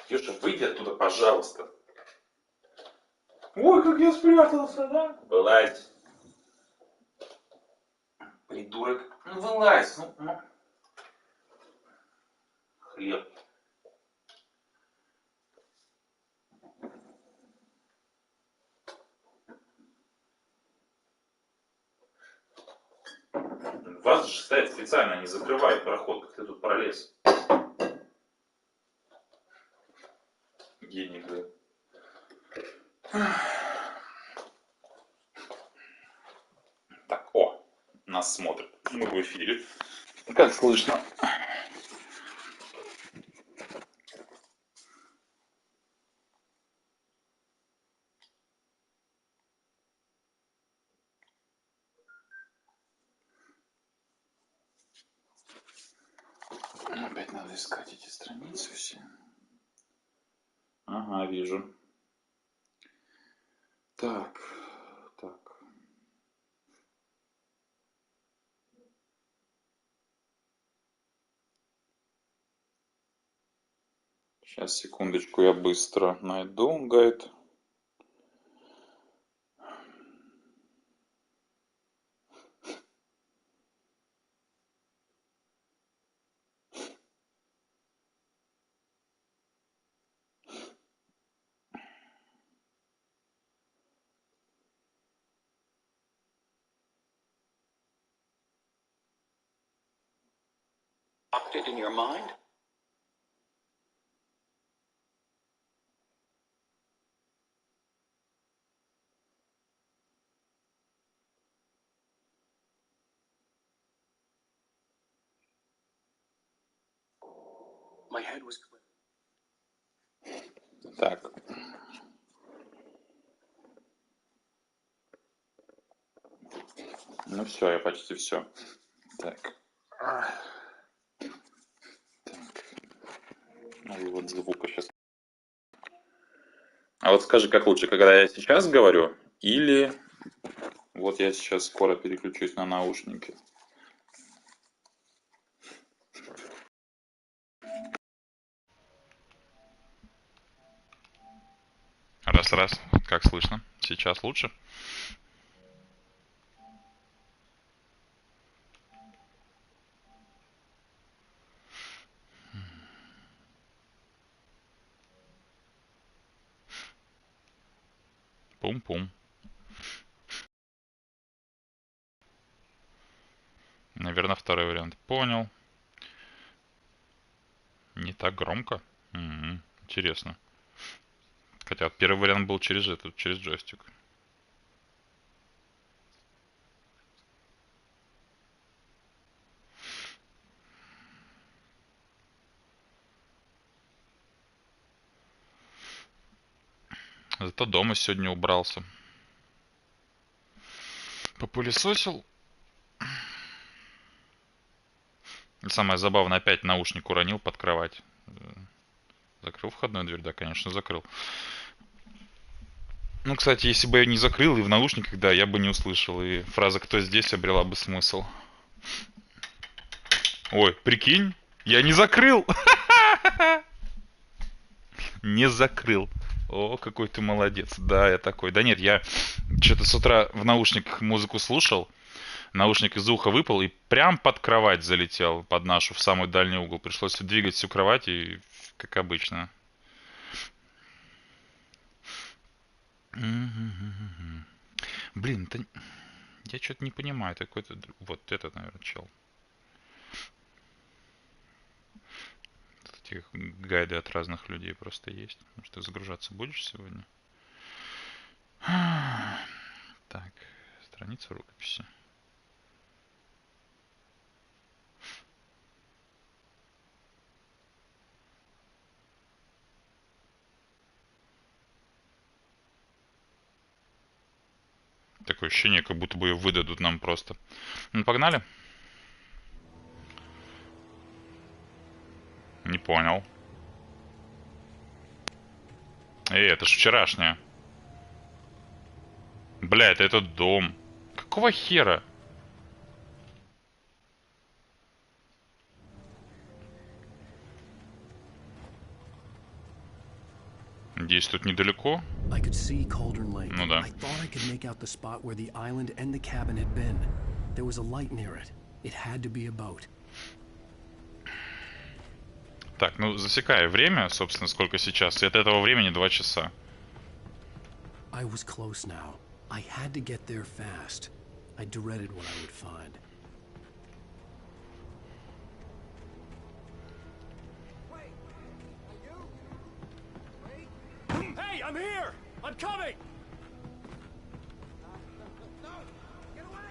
Ксюша, выйди оттуда, пожалуйста. Ой, как я спрятался, да? Вылазь. Придурок. Ну вылазь. Ну. Хлеб. Вас же стоят специально, не закрывают проход, как ты тут пролез. Гений, блин. Так, нас смотрят. Мы в эфире. Как слышно? Опять надо искать эти страницы все. Ага, вижу. Так. Сейчас, секундочку, я быстро найду гайд. In your mind? My head was clear. Так. Ну все, я почти все. Так. Ну и вот звука сейчас. А вот скажи, как лучше, когда я сейчас говорю, или вот я сейчас скоро переключусь на наушники? Раз. Как слышно? Сейчас лучше? Пум-пум. Наверное, второй вариант. Понял. Не так громко? Интересно. Хотя вот первый вариант был через джойстик. Зато дома сегодня убрался. Попылесосил. И самое забавное, опять наушник уронил под кровать. Закрыл входную дверь? Да, конечно, закрыл. Ну, кстати, если бы я не закрыл и в наушниках, да, я бы не услышал. И фраза «кто здесь» обрела бы смысл. Ой, прикинь, я не закрыл! Не закрыл. О, какой ты молодец. Да, я такой. Да нет, я что-то с утра в наушниках музыку слушал. Наушник из уха выпал и прям под кровать залетел, под нашу, в самый дальний угол. Пришлось двигать всю кровать, и как обычно. Блин, это... я что-то не понимаю. Это какой-то... Вот этот, наверное, чел. Эти гайды от разных людей просто есть. Может, ты загружаться будешь сегодня? Так, страница рукописи. Такое ощущение, как будто бы ее выдадут нам просто. Ну, погнали. Не понял. Это ж вчерашняя. Бля, это этот дом. Какого хера? Надеюсь, тут недалеко. I could see Cauldron Lake. Ну да. I thought I could make out the spot where the island and the cabin had been. There was a light near it. It had to be a boat. Так, ну засекаю время, собственно, сколько сейчас. И от этого времени 2 часа. I was close now. I had to get there fast. I dreaded what I would find. Hey, I'm here! I'm coming! No! Get away!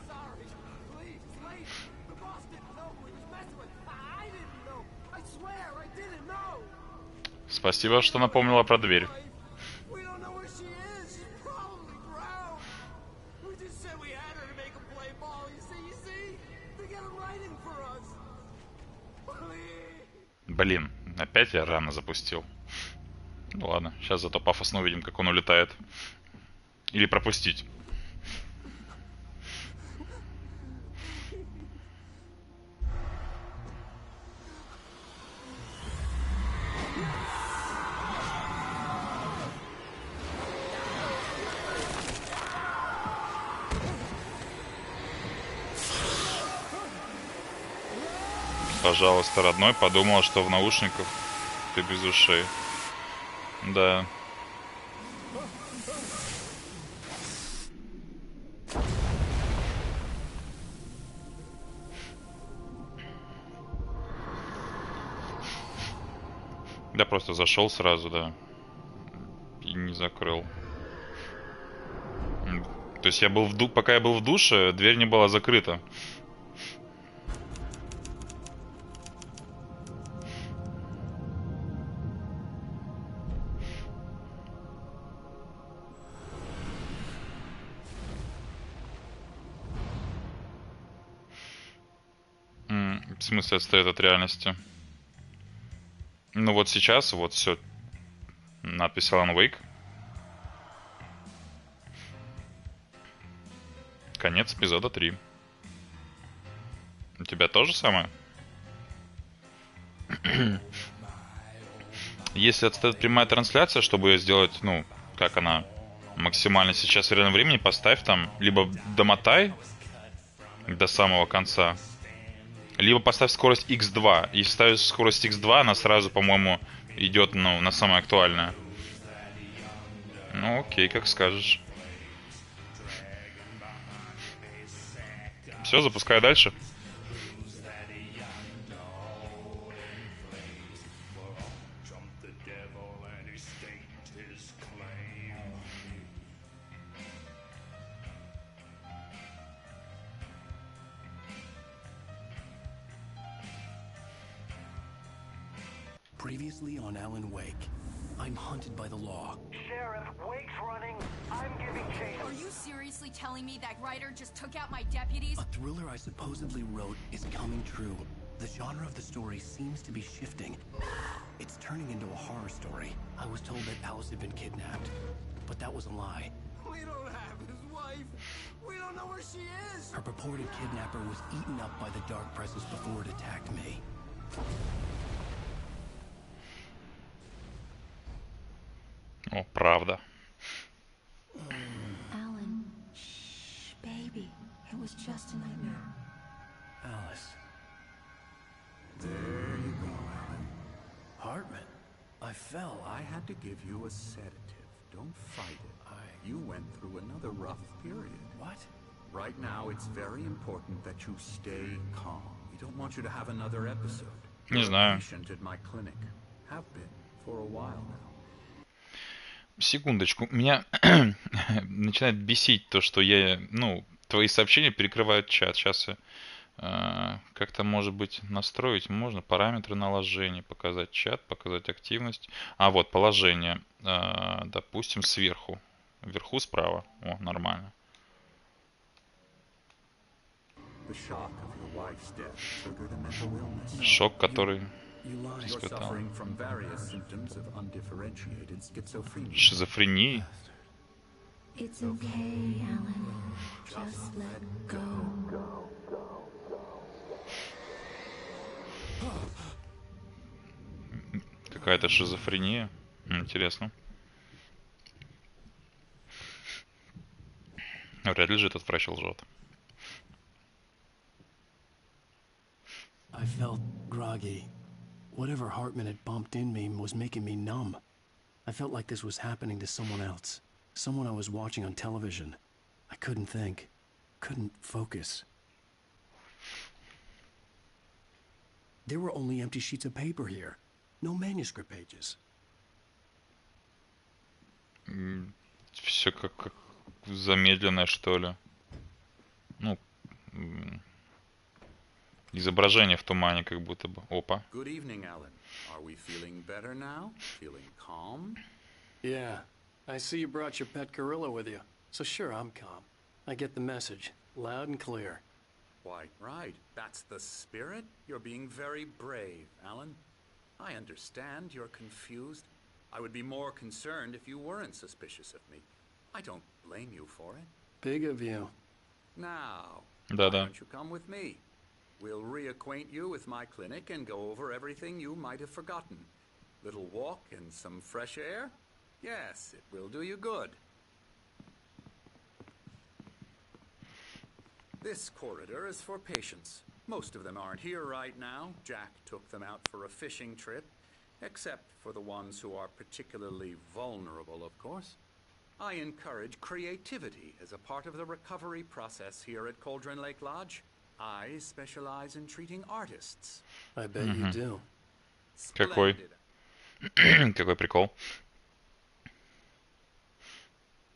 Sorry. Please, it's late. The boss didn't know who he was messing with. I didn't know. I swear, I didn't know. Спасибо, что напомнила про дверь. We don't know where she is. She's probably drowned. We just said we had her to make a play ball. You see? They got a writing for us. Please. Блин, опять я рано запустил. Ну ладно, сейчас зато пафосно увидим, как он улетает. Или пропустить. Пожалуйста, родной, подумал, что в наушниках ты без ушей. Да. Да, просто зашел сразу, да. И не закрыл. То есть я был пока я был в душе, дверь не была закрыта. В смысле отстает от реальности? Ну вот сейчас вот все. Надпись Alan Wake. Конец эпизода 3. У тебя то же самое? Если отстоит прямая трансляция, чтобы ее сделать, ну, как она максимально сейчас в реальном времени, поставь там, либо домотай до самого конца, либо поставь скорость x2. Если ставишь скорость x2, она сразу, по-моему, идет, ну, на самое актуальное. Ну, окей, как скажешь. Все, запускай дальше. Previously on Alan Wake, I'm hunted by the law. Sheriff, Wake's running. I'm giving chase. Are you seriously telling me that writer just took out my deputies? A thriller I supposedly wrote is coming true. The genre of the story seems to be shifting. It's turning into a horror story. I was told that Alice had been kidnapped, but that was a lie. We don't have his wife. We don't know where she is. Her purported kidnapper was eaten up by the dark presence before it attacked me. О, правда. Alan, shh, baby. It was just a nightmare. Alice. There you go, Alan. Hartman, I fell. I had to give you a sedative. Don't fight it. You went through another rough period. What? Right now, it's very important that you stay calm. We don't want you to have another episode. Не You're a знаю. patient at my clinic. Have been for a while now. Секундочку. Меня начинает бесить то, что я, ну, твои сообщения перекрывают чат. Сейчас я как-то, может быть, настроить можно. Параметры наложения. Показать чат, показать активность. А вот положение. Допустим, сверху. Вверху справа. О, нормально. The shock of your wife's death triggered a mental illness. Шок, который You lied. You're испытал. suffering from various symptoms of undifferentiated schizophrenia. Шизофрении. It's okay, Alan. Just let go. Какая-то шизофрения. Интересно. Вряд ли же этот врач лжет. I felt groggy. Whatever Hartman had bumped in me was making me numb. I felt like this was happening to someone else. Someone I was watching on television. I couldn't think. Couldn't focus. There were only empty sheets of paper here. No manuscript pages. Все как замедленное, что ли. Ну, изображение в тумане, как будто бы. Опа. Good evening, Alan. Are we feeling better now? Feeling calm? Yeah. I see you brought your pet gorilla with you. So sure, I'm calm. I get the message. Loud and clear. Quite right. That's the spirit. You're being very brave, Alan. I understand you're confused. I would be more concerned if you weren't suspicious of me. I don't blame you for it. Big of you. Now, Да-да. why don't you come with me? We'll reacquaint you with my clinic and go over everything you might have forgotten. Little walk and some fresh air? Yes, it will do you good. This corridor is for patients. Most of them aren't here right now. Jack took them out for a fishing trip, except for the ones who are particularly vulnerable, of course. I encourage creativity as a part of the recovery process here at Cauldron Lake Lodge. I specialize in treating artists. I bet you do. Какой? Splendid. Какой прикол.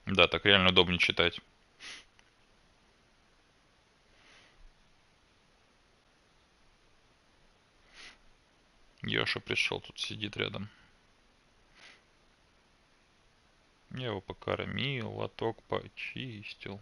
Да, так реально удобнее читать. Ёша пришел, тут сидит рядом. Я его покормил, лоток почистил.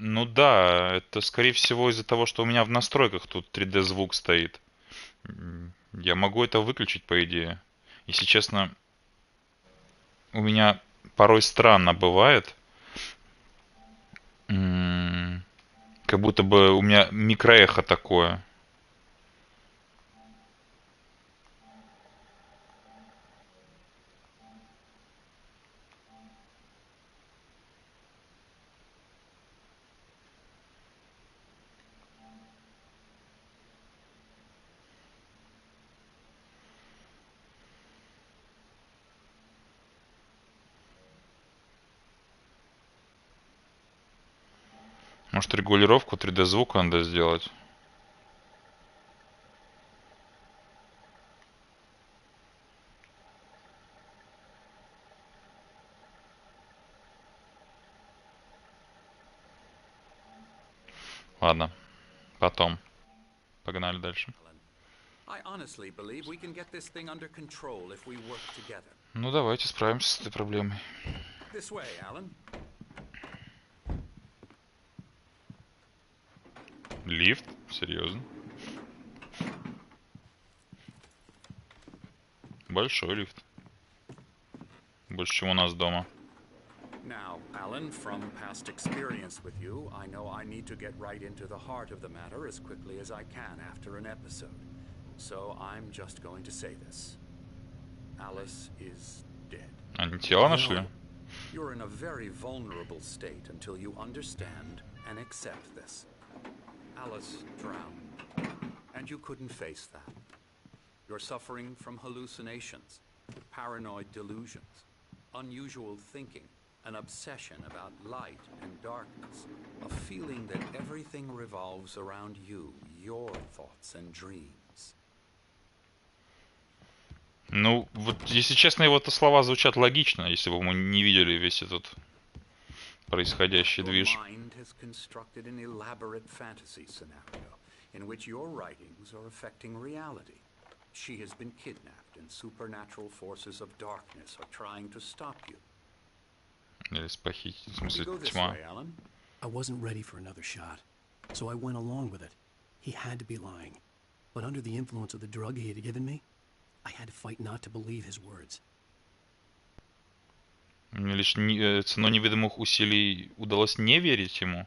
Ну да, это скорее всего из-за того, что у меня в настройках тут 3D звук стоит. Я могу это выключить, по идее. Если честно, у меня порой странно бывает. Как будто бы у меня микроэхо такое. Может, регулировку 3D звука надо сделать? Ладно, потом. Погнали дальше. I honestly believe we can get this thing under control if we work together. Ну, давайте справимся с этой проблемой. This way, Alan. Лифт? Серьезно? Большой лифт. Больше, чем у нас дома. Now, Alan, from past experience with you, I know I need to get right into the heart of the matter as quickly as I can after an episode. So I'm just going to say this. Alice is dead. Они тело нашли? You're in a very vulnerable state until you understand and accept this. Alice drowned, and you couldn't face that. You're suffering from hallucinations, paranoid delusions, unusual thinking, an obsession about light and darkness, a feeling that everything revolves around you, your thoughts and dreams. Ну, вот, если честно, его-то слова звучат логично, если бы мы не видели весь этот происходящий движ. Your mind has constructed an elaborate fantasy scenario in which your writings are affecting reality. She has been kidnapped, and supernatural forces of darkness are trying to stop you. Или похитить, в We смысле go this тьма. way, Alan. I wasn't ready for another shot, so I went along with it. He had to be lying. But under the influence of the drug he had given me, I had to fight not to believe his words. Мне лишь ценой неведомых усилий удалось не верить ему.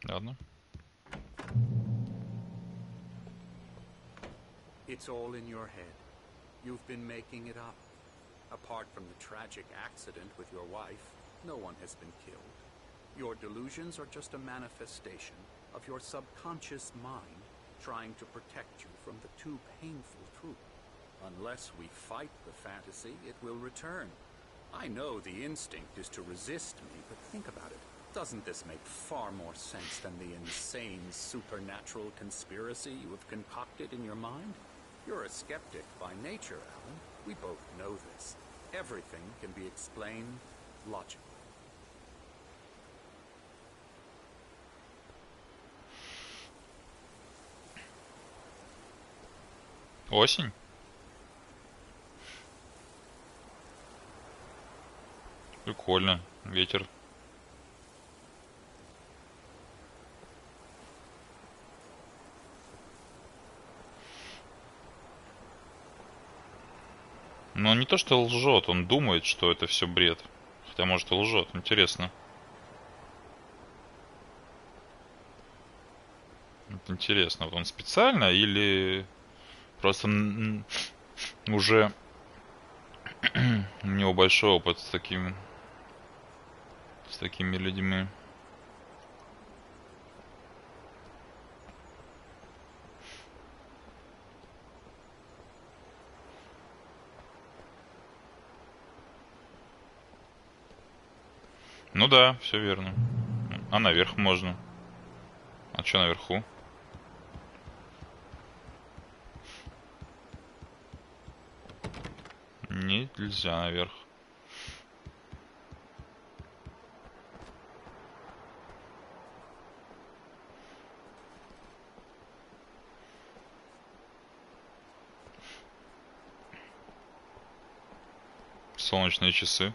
Ладно. It's all in your head. You've been making it up. Apart from the tragic accident with your wife, no one has been killed. Your delusions are just a manifestation of your subconscious mind trying to protect you from the too painful truth. Unless we fight the fantasy, it will return. I know the instinct is to resist me, but think about it. Doesn't this make far more sense than the insane supernatural conspiracy you have concocted in your mind? You're a skeptic by nature, Alan. We both know this. Everything can be explained logically. Осень? Прикольно. Ветер. Но не то, что лжет, он думает, что это все бред. Хотя, может, и лжет. Интересно. Это интересно. Вот он специально или просто уже у него большой опыт с такими людьми. Ну да, все верно. А наверх можно. А что наверху? Нельзя наверх. Солнечные часы.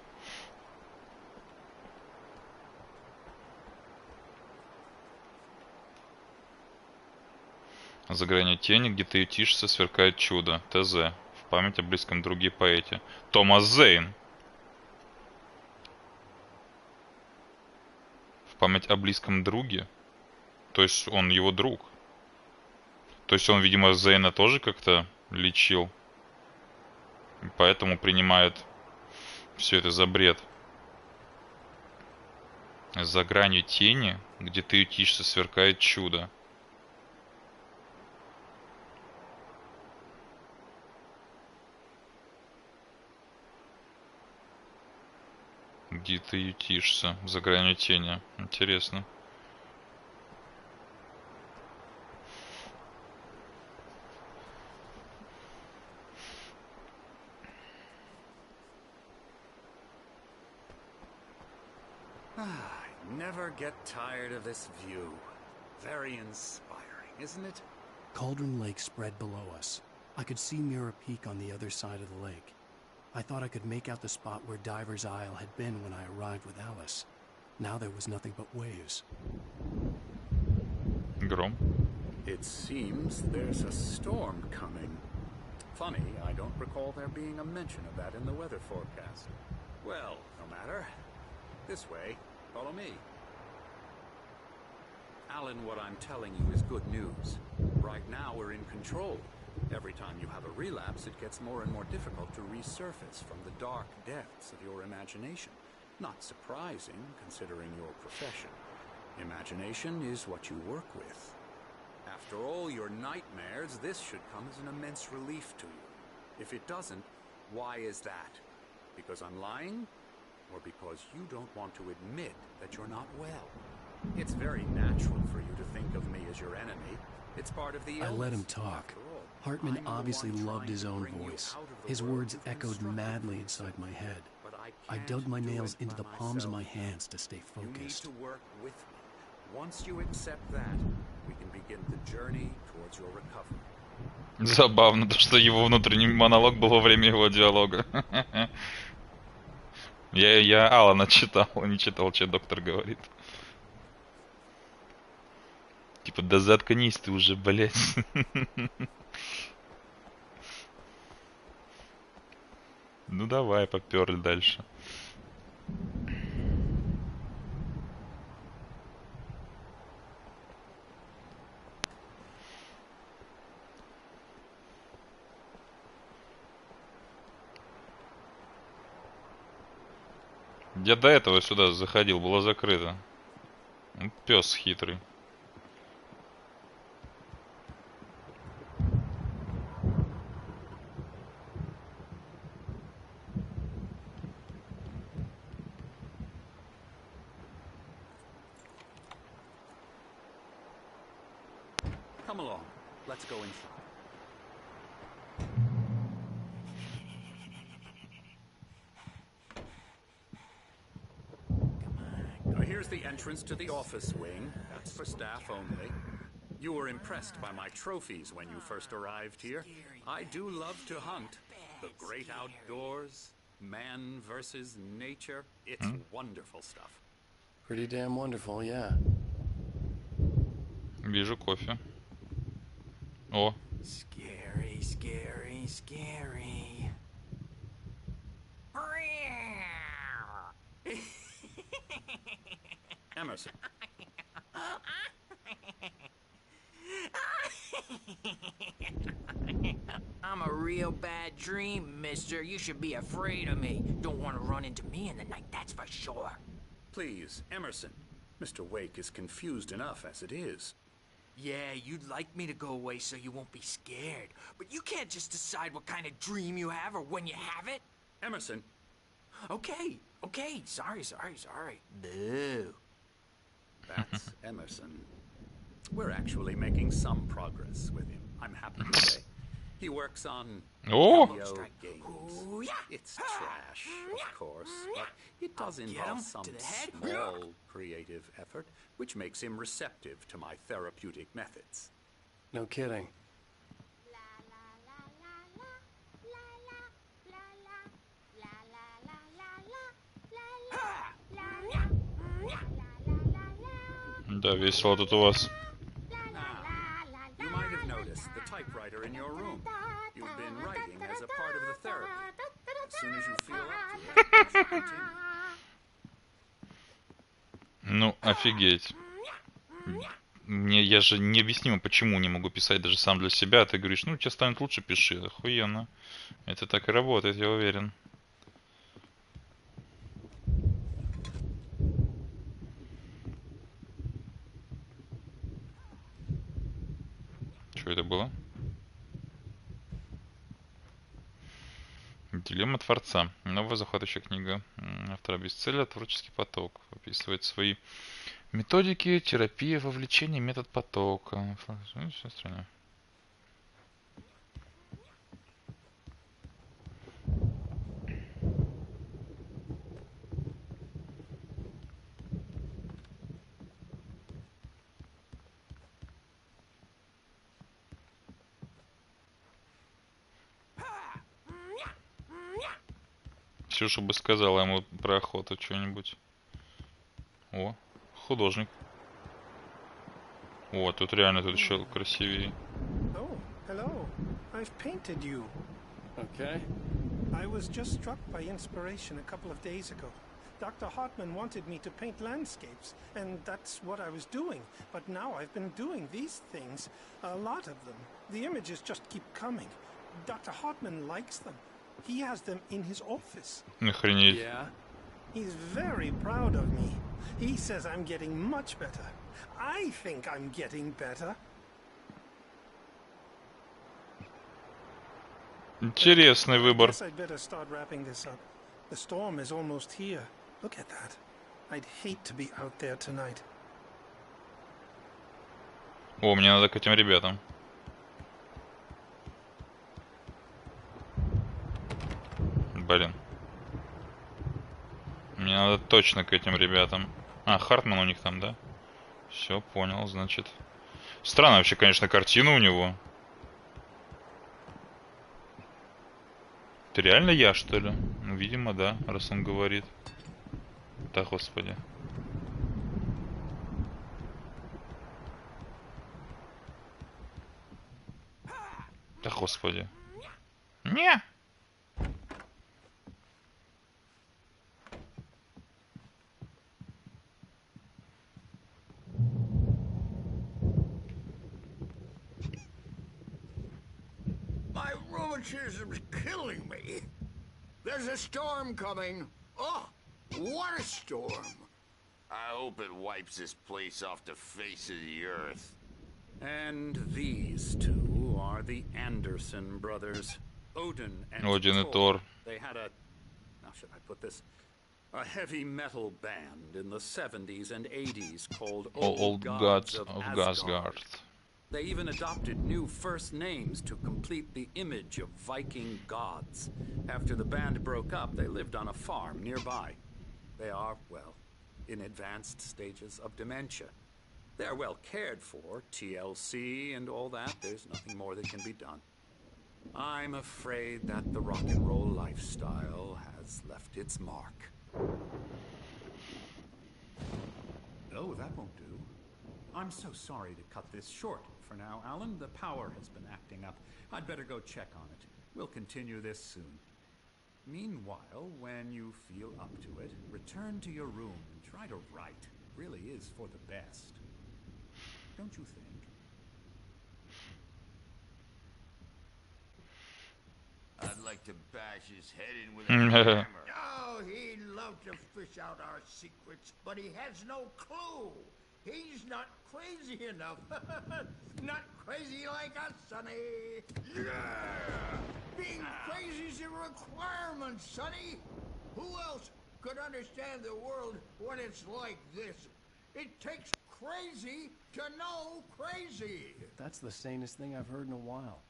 За гранью тени, где ты ютишься, сверкает чудо. ТЗ. В память о близком друге и поэте. Томас Зейн. В память о близком друге? То есть он его друг. То есть он, видимо, Зейна тоже как-то лечил. И поэтому принимает все это за бред. За гранью тени, где ты ютишься, сверкает чудо. Где ты ютишься? За гранью тени. Интересно. I never get tired of this view. Very inspiring, isn't it? Cauldron Lake spread below us. I could see Mirror Peak on the other side of the lake. I thought I could make out the spot where Diver's Isle had been when I arrived with Alice. Now there was nothing but waves. Гром. It seems there's a storm coming. Funny, I don't recall there being a mention of that in the weather forecast. Well, no matter. This way. Follow me. Alan, what I'm telling you is good news. Right now we're in control. Every time you have a relapse, it gets more and more difficult to resurface from the dark depths of your imagination. Not surprising, considering your profession. Imagination is what you work with. After all your nightmares, this should come as an immense relief to you. If it doesn't, why is that? Because I'm lying? Or because you don't want to admit that you're not well? It's very natural for you to think of me as your enemy. It's part of the illness. I let him talk. Hartman obviously loved his own voice. His words echoed madly inside my head. I dug my nails into the palms of my hands to stay focused. You need to work with me. Once you accept that, we can begin the journey towards your recovery. Забавно, то что его внутренний монолог был во время его диалога. Я Алана читал, не читал, что доктор говорит. Типа, да заткнись ты уже, блядь. Ну давай, попёрли дальше. Я до этого сюда заходил, было закрыто. Пес хитрый. Come along. Let's go inside. Now here's the entrance to the office wing. That's for staff only. You were impressed by my trophies when you first arrived here. I do love to hunt. The great outdoors, man versus nature. It's wonderful stuff. Pretty damn wonderful, yeah. Вижу кофе. О. Scary, scary, scary. Emerson. I'm a real bad dream, mister. You should be afraid of me. Don't want to run into me in the night, that's for sure. Please, Emerson. Mr. Wake is confused enough as it is. Yeah, you'd like me to go away so you won't be scared. But you can't just decide what kind of dream you have or when you have it. Emerson. Okay. Sorry. Boo. That's Emerson. We're actually making some progress with him, I'm happy to say. He works on О! video games. Ooh, yeah. It's trash, of course, but it does Get involve him some to the head. small creative effort, which makes him receptive to my therapeutic methods. No kidding. Да, весело тут у вас. You might have noticed the typewriter in your room. You've been writing as a part of the therapy. As soon as you feel up to it, you should continue. Ну, офигеть. Я же необъяснимо, почему не могу писать даже сам для себя. А ты говоришь, ну, тебе станет лучше, пиши. Охуенно. Это так и работает, я уверен. Что это было? Дилемма Творца. Новая захватывающая книга автора бестселлера «Творческий поток». Описывает свои методики, терапия, вовлечение, метод потока. Ксюша бы сказала ему про охоту что-нибудь. О, художник. О, тут реально тут еще красивее. Oh, hello. I've painted you. Okay. I was just struck by inspiration a couple of days ago. Dr. Hartman wanted me to paint landscapes, and that's what I was doing. But now I've been doing these things, a lot of them. The images just keep coming. Dr. Hartman likes them. He has them in his office. Охренеть. Yeah? He's very proud of me. He says I'm getting much better. I think I'm getting better. Интересный выбор. Guess I'd better start wrapping this up. The storm is almost here. Look at that. I'd hate to be out there tonight. О, мне надо к этим ребятам. Блин. Мне надо точно к этим ребятам. А, Хартман у них там, да? Все, понял, значит. Странная вообще, конечно, картина у него. Это реально я, что ли? Ну, видимо, да, раз он говорит. Да, господи. Да, господи. Не! My rheumatism's killing me. There's a storm coming. Oh, what a storm. I hope it wipes this place off the face of the earth. And these two are the Anderson brothers. Odin and Один и Тор. They had a, how should I put this? A heavy metal band in the 70s and 80s called Old Gods of Asgard. They even adopted new first names to complete the image of Viking gods. After the band broke up, they lived on a farm nearby. They are, well, in advanced stages of dementia. They're well cared for, TLC and all that. There's nothing more that can be done. I'm afraid that the rock and roll lifestyle has left its mark. Oh, that won't do. I'm so sorry to cut this short for now, Alan. The power has been acting up. I'd better go check on it. We'll continue this soon. Meanwhile, when you feel up to it, return to your room and try to write. It really is for the best. Don't you think? I'd like to bash his head in with a hammer. Oh, he'd love to fish out our secrets, but he has no clue. He's not crazy enough. Not crazy like us, Sonny. Yeah! Being crazy's a requirement, Sonny. Who else could understand the world when it's like this? It takes crazy to know crazy. That's the sanest thing I've heard in a while.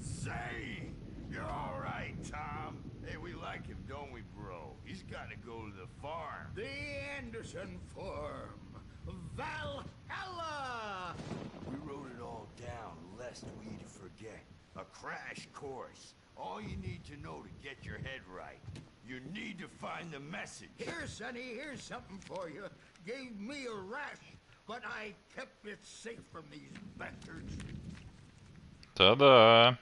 Say, you're all right, Tom. Hey, we like him, don't we, bro? He's got to go to the farm. The Anderson Farm. Valhalla! We wrote it all down, lest we'd forget. A crash course. All you need to know to get your head right. You need to find the message. Here, Sonny, here's something for you. Gave me a rash, but I kept it safe from these bastards. Ta-da!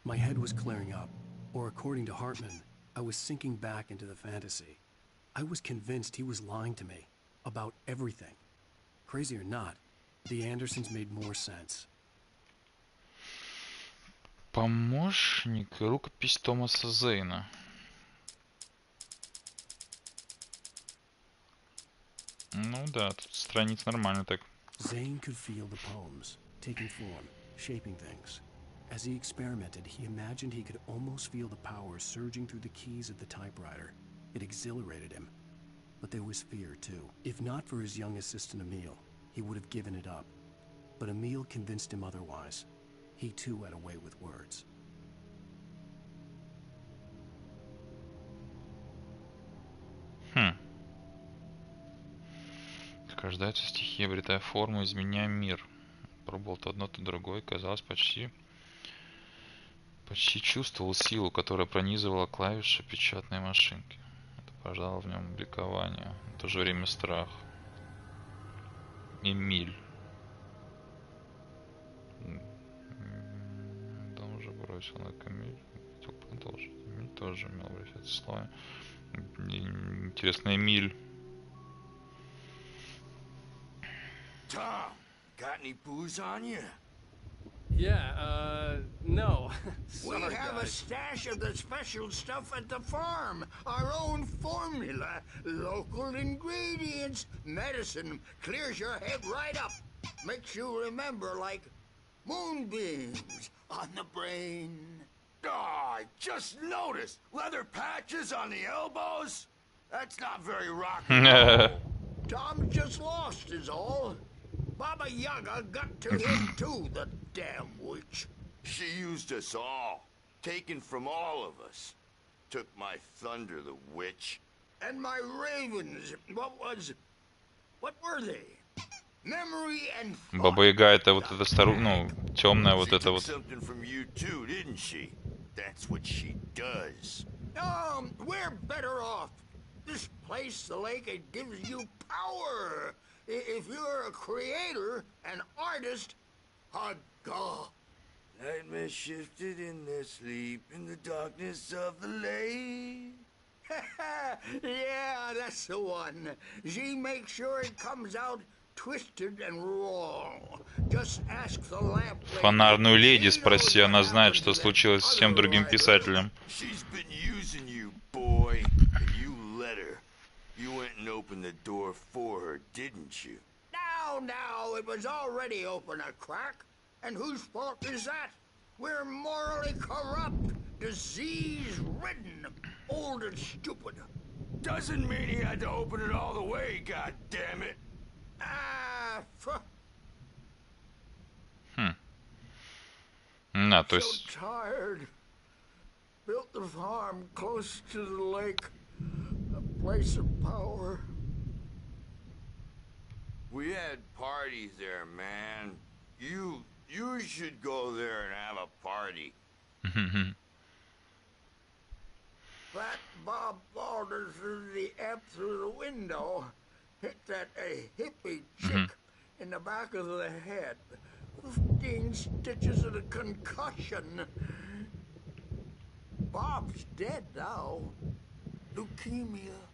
My head was clearing up, or according to Hartman, I was sinking back into the fantasy. I was convinced he was lying to me about everything. Crazy or not, the Andersons made more sense. Помощник, рукопись Томаса Зейна. Ну да, тут страниц нормально так. Zane could feel the poems, taking form, shaping things. As he experimented, he imagined he could almost feel the power surging through the keys of the typewriter. It exhilarated him. But there was fear, too. If not for his young assistant Emil, he would have given it up. But Emil convinced him otherwise. He too had a way with words. Рождаются стихи, обретая форму, изменяя мир. Пробовал то одно, то другое, казалось, почти чувствовал силу, которая пронизывала клавиши печатной машинки. Это порождало в нем ликование, в то же время страх. Эмиль. Да, уже бросил на Камиль. Хотел продолжить. Эмиль тоже умел обращаться в слова. Интересно, Эмиль. Tom, got any booze on you? Yeah, no. We Sorry, have a guys. stash of the special stuff at the farm. Our own formula. Local ingredients. Medicine clears your head right up. Makes you remember like moonbeams on the brain. Oh, I just noticed. Leather patches on the elbows? That's not very rock and roll. Tom just lost is all. Baba Yaga got to him too, the damn witch. She used us all. Taken from all of us. Took my thunder, the witch. And my ravens, what were they? Memory and thought. Баба Яга это вот эта старуха, ну, темная вот She эта took вот. something from you too, didn't she? That's what she does. We're better off. This place, the lake, it gives you power. If you're a creator, an artist, a god. Nightmare shifted in their sleep in the darkness of the lake. Yeah, that's the one. She makes sure it comes out twisted and wrong. Just ask the lamp lady. Фонарную леди спроси, она знает, что случилось с тем другим писателем. She's been using you, boy. And you let her. You went and opened the door for her, didn't you? Now, it was already open a crack. And whose fault is that? We're morally corrupt, disease-ridden, old and stupid. Doesn't mean he had to open it all the way, goddammit. Да, то есть... So tired. Built the farm close to the lake. A place of power. We had parties there, man. You should go there and have a party. Fat Bob Baldwin threw the amp through the window. Hit that hippie chick in the back of the head. 15 stitches and a concussion. Bob's dead now. Leukemia.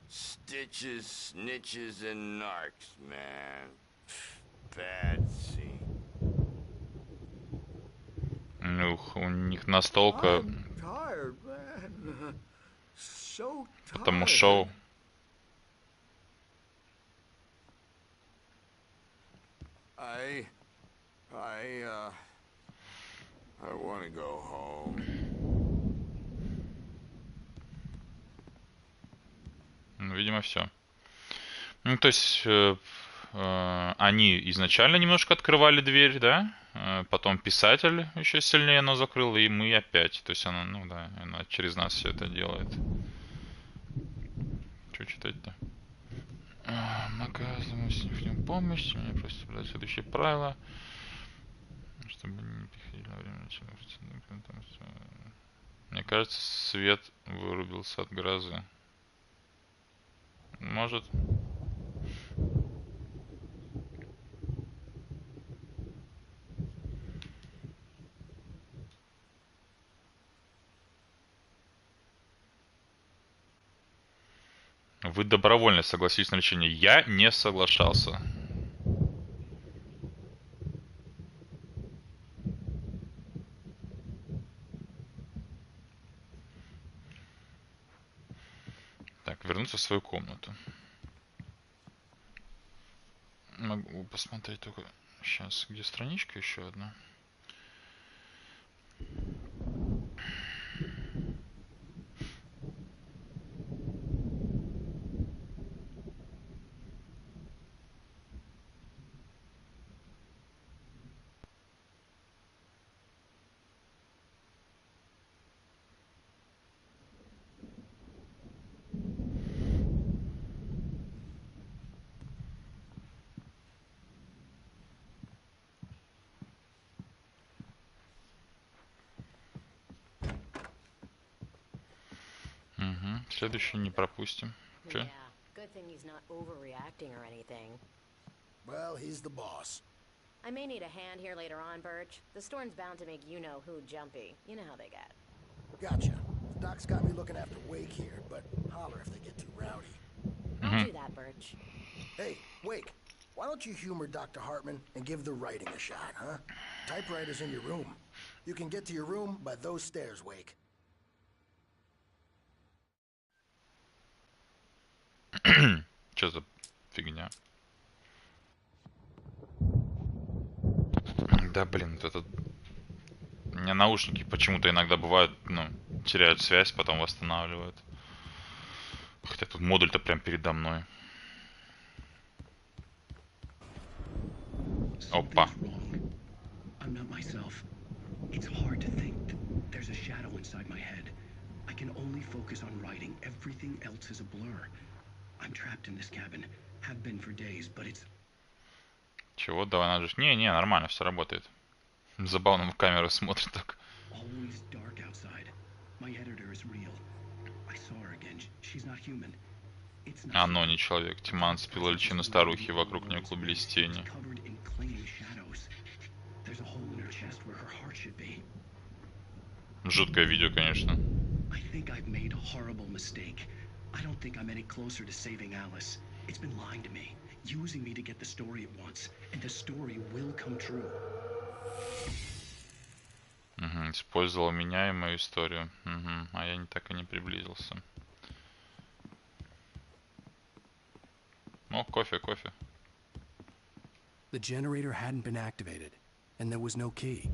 Stitches, snitches, and narcs, man. Bad scene. Ух, у них настолько... Tired, man. So tired. Потому шоу. I want to go home. Ну, видимо, все. Ну, то есть, они изначально немножко открывали дверь, да? Потом писатель еще сильнее оно закрыл, и мы опять. То есть, она, ну да, она через нас все это делает. Что читать-то? Мы оказываем в нем помощь. Мне просто соблюдать следующие правила. Чтобы не приходили на время начала. Мне кажется, свет вырубился от грозы. Может. Вы добровольно согласились на лечение. Я не соглашался. Так, вернуться в свою комнату. Могу посмотреть только... Сейчас, где страничка еще одна? Следующий не пропустим. Че? Good thing he's not overreacting or anything. Well, he's the boss. I may need a hand here later on, Birch. The storm's bound to make you-know-who jumpy. You know how they get. Gotcha. Doc's got me looking after Wake here, but holler if they get too rowdy. I'll do that, Birch. Hey, Wake, why don't you humor Dr. Hartman and give the writing a shot, huh? Typewriter's in your room. You can get to your room by those stairs, Wake. Что за фигня? Да блин, вот этот... У меня наушники почему-то иногда бывают, ну, теряют связь, потом восстанавливают. Хотя тут модуль-то прям передо мной. Опа. I'm not myself. It's hard to think. There's a shadow inside my head. I can only focus on writing. Everything else is a blur. I'm trapped in this cabin, Have been for days, but it's Чего? Давай нажать. Не, нормально, все работает. Забавно в камеру смотрит так. always dark outside. My editor is real. I saw her again. She's not human. It's not Оно не человек. Тьма нацепила личину старухи, вокруг нее клубились тени. covered in clinging shadows. There's a hole in her chest where her heart should be. Жуткое видео, конечно. I think I've made a horrible mistake. I don't think I'm any closer to saving Alice. It's been lying to me, using me to get the story it wants, and the story will come true. Угу. Использовал меня и мою историю. Угу. А я так и не приблизился. О, кофе. The generator hadn't been activated, and there was no key.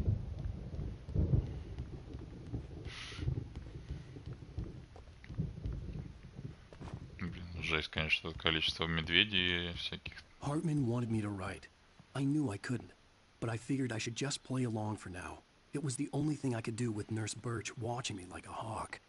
Жесть, конечно, количество медведей и всяких. Hartman wanted me to write. I knew I couldn't, but I figured I should just play along for now. It was the only thing I could do with Nurse Birch watching me like a hawk.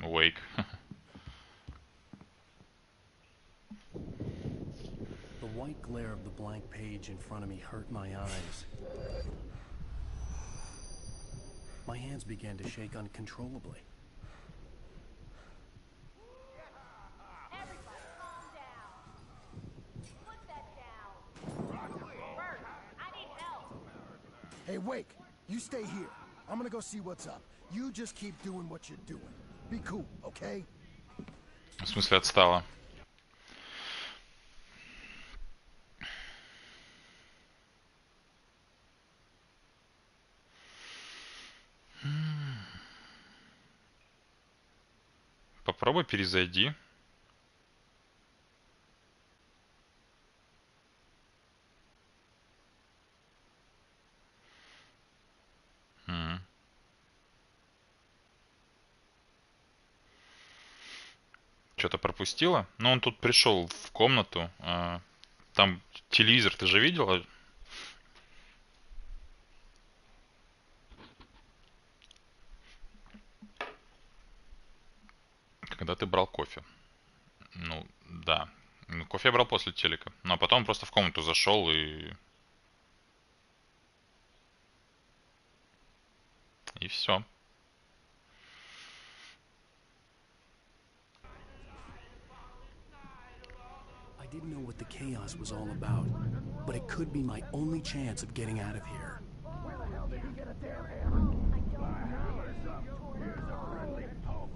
Wake. The white glare of the blank page in front of me hurt my eyes. My hands began to shake uncontrollably. Everybody calm down. Put that down. Bert, I need help. Hey, Wake, you stay here. I'm gonna go see what's up. You just keep doing what you're doing. Be cool, okay? В смысле отстала? Попробуй перезайди. Что-то пропустила? Но он тут пришел в комнату. Там телевизор, ты же видела? Когда ты брал кофе. Ну, да. Ну, кофе я брал после телека. Ну, а потом просто в комнату зашел и... И все. I didn't know what the chaos was all about, but it could be my only chance of getting out of here. Where the hell did he get a damn hammer? My hammer's up. Here's a friendly poke.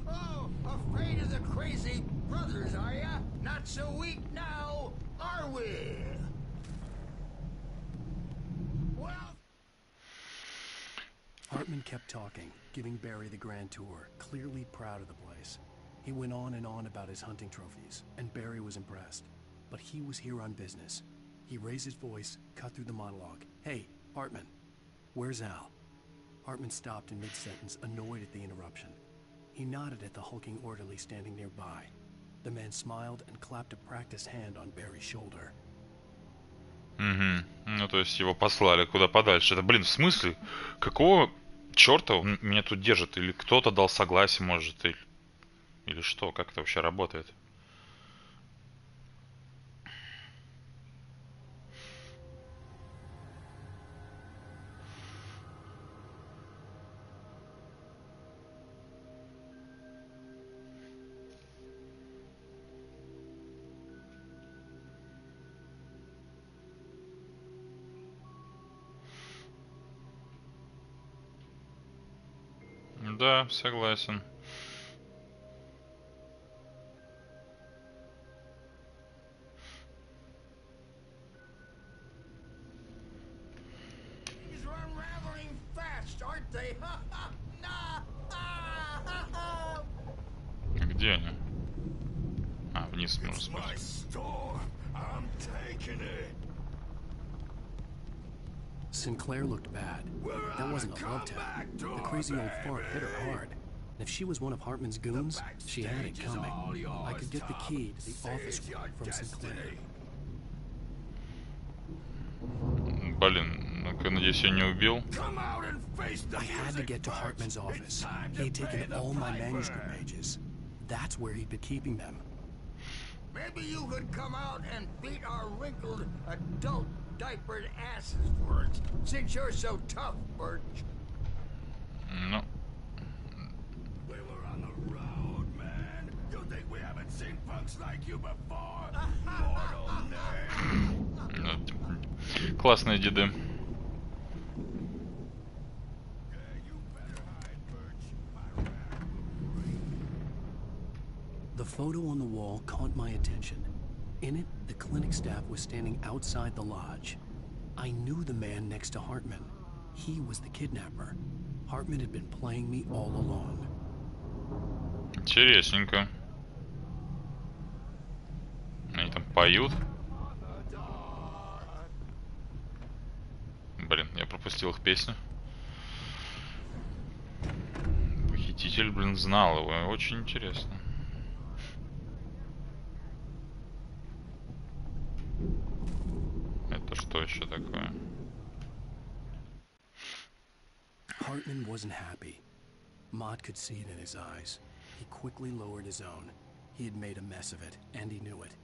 Oh, afraid of the crazy brothers, are ya? Not so weak now, are we? Well... Hartman kept talking, giving Barry the grand tour, clearly proud of the place. He went on and on about his hunting trophies, and Barry was impressed. But he was here on business. He raised his voice, cut through the monologue. Hey, Hartman, where's Al? Hartman stopped in mid-sentence, annoyed at the interruption. He nodded at the hulking orderly standing nearby. The man smiled and clapped a practiced hand on Barry's shoulder. Угу. Ну, то есть его послали куда подальше. Это, блин, в смысле? Какого черта он меня тут держит? Или кто-то дал согласие, может, или что? Как это вообще работает? Да, согласен. Things are unraveling fast, aren't they? Где они? А, вниз можно It's my спуститься. store. I'm taking it. Sinclair looked bad. That wasn't a love tap. The crazy old fart hit her hard. If she was one of Hartman's goons, she had it coming. I could get the key to the office from Sinclair. Блин, ну-ка, надеюсь, я не убил. I had to get to Hartman's office. He had taken all my manuscript pages. That's where he'd been keeping them. Maybe you could come out and beat our wrinkled adult diapered asses for us, since you're so tough, Birch. No. We were on the road, man. You think we haven't seen punks like you before? Mortal name. Классные деды. The photo on the wall caught my attention. In it, the clinic staff was standing outside the lodge. I knew the man next to Hartman. He was the kidnapper. Hartman had been playing me all along. Интересненько. Они там поют. Блин, я пропустил их песню. Похититель, блин, знал его. Очень интересно. Это что еще такое? Hartman wasn't happy. Mott could see it in his eyes. He quickly lowered his own. He had made a mess of it, and he knew it.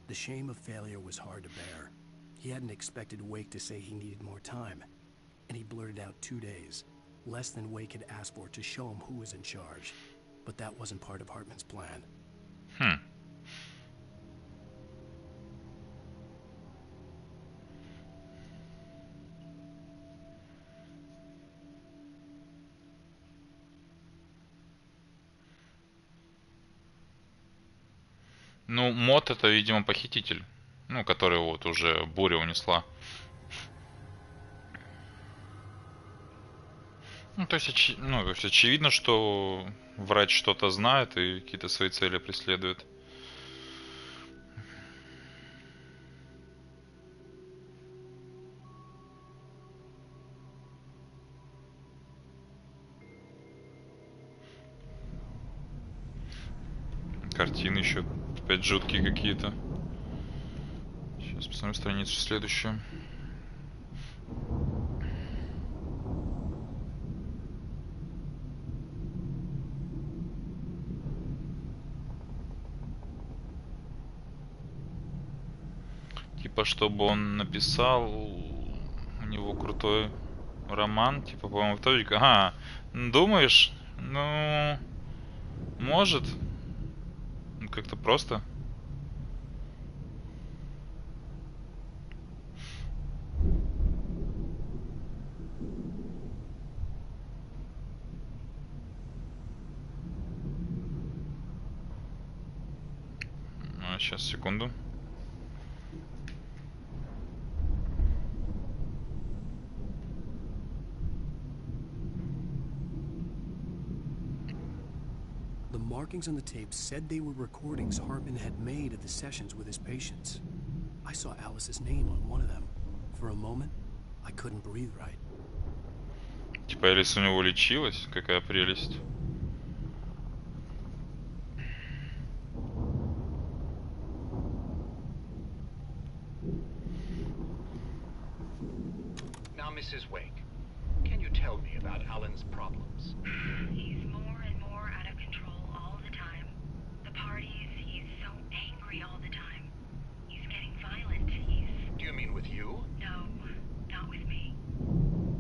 The shame of failure was hard to bear. He hadn't expected Wake to say he needed more time, and he blurted out 2 days, less than Wake had asked for to show him who was in charge. But that wasn't part of Hartman's plan. Ну, Мот это, видимо, похититель. Ну, который вот уже буря унесла. Ну, то есть, то есть очевидно, что врач что-то знает и какие-то свои цели преследует. Картины еще опять жуткие какие-то. Сейчас посмотрим страницу следующую. Типа, чтобы он написал, у него крутой роман, типа, по-моему, в точке. Ага, думаешь? Ну, может. Как-то просто. Сейчас, секунду. The markings on the tape said they were recordings Hartman had made of the sessions with his patients. I saw Alice's name on one of them. For a moment, I couldn't breathe right. Типа Элис у него лечилась? Какая прелесть. Now, Mrs. Wake, can you tell me about Alan's problems? He's more and more out of control all the time. The parties, he's so angry all the time. He's getting violent. Do you mean with you? No, not with me.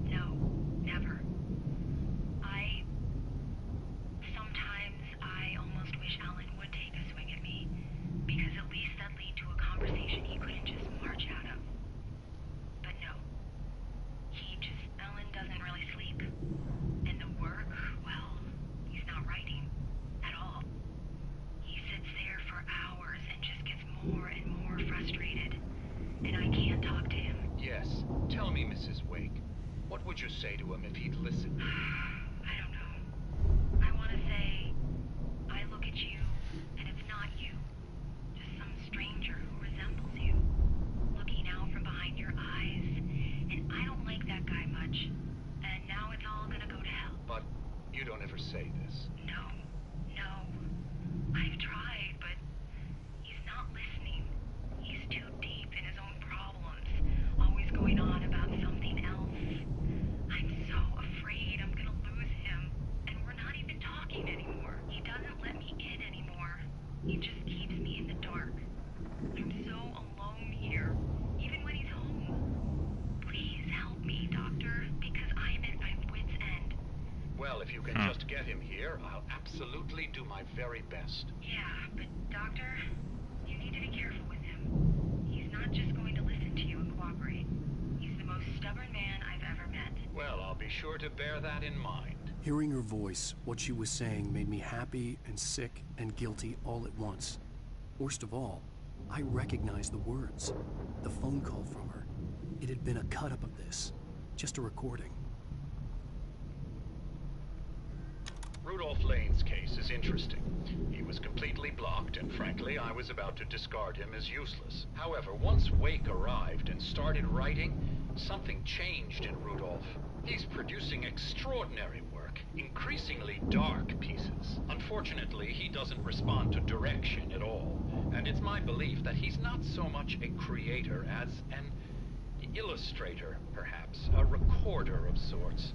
No, never. Sometimes I almost wish Alan would take a swing at me, because at least that'd lead to a conversation he couldn't just march out of. But no. Alan doesn't really sleep. And the work, well, he's not writing at all. He sits there for hours and just gets more and more frustrated. And I can't talk to him. Yes. Tell me, Mrs. Wake. What would you say to him if he'd listen? I don't know. I want to say, I look at you, and it's not you. Just some stranger who resembles you. Looking out from behind your eyes. And I don't like that guy much. And now it's all gonna go to hell. But you don't ever say this. Well, if you can just get him here, I'll absolutely do my very best. Yeah, but Doctor, you need to be careful with him. He's not just going to listen to you and cooperate. He's the most stubborn man I've ever met. Well, I'll be sure to bear that in mind. Hearing her voice, what she was saying made me happy and sick and guilty all at once. Worst of all, I recognized the words. The phone call from her. It had been a cut-up of this. Just a recording. Rudolph Lane's case is interesting. He was completely blocked, and frankly, I was about to discard him as useless. However, once Wake arrived and started writing, something changed in Rudolph. He's producing extraordinary work, increasingly dark pieces. Unfortunately, he doesn't respond to direction at all, and it's my belief that he's not so much a creator as an illustrator, perhaps, a recorder of sorts.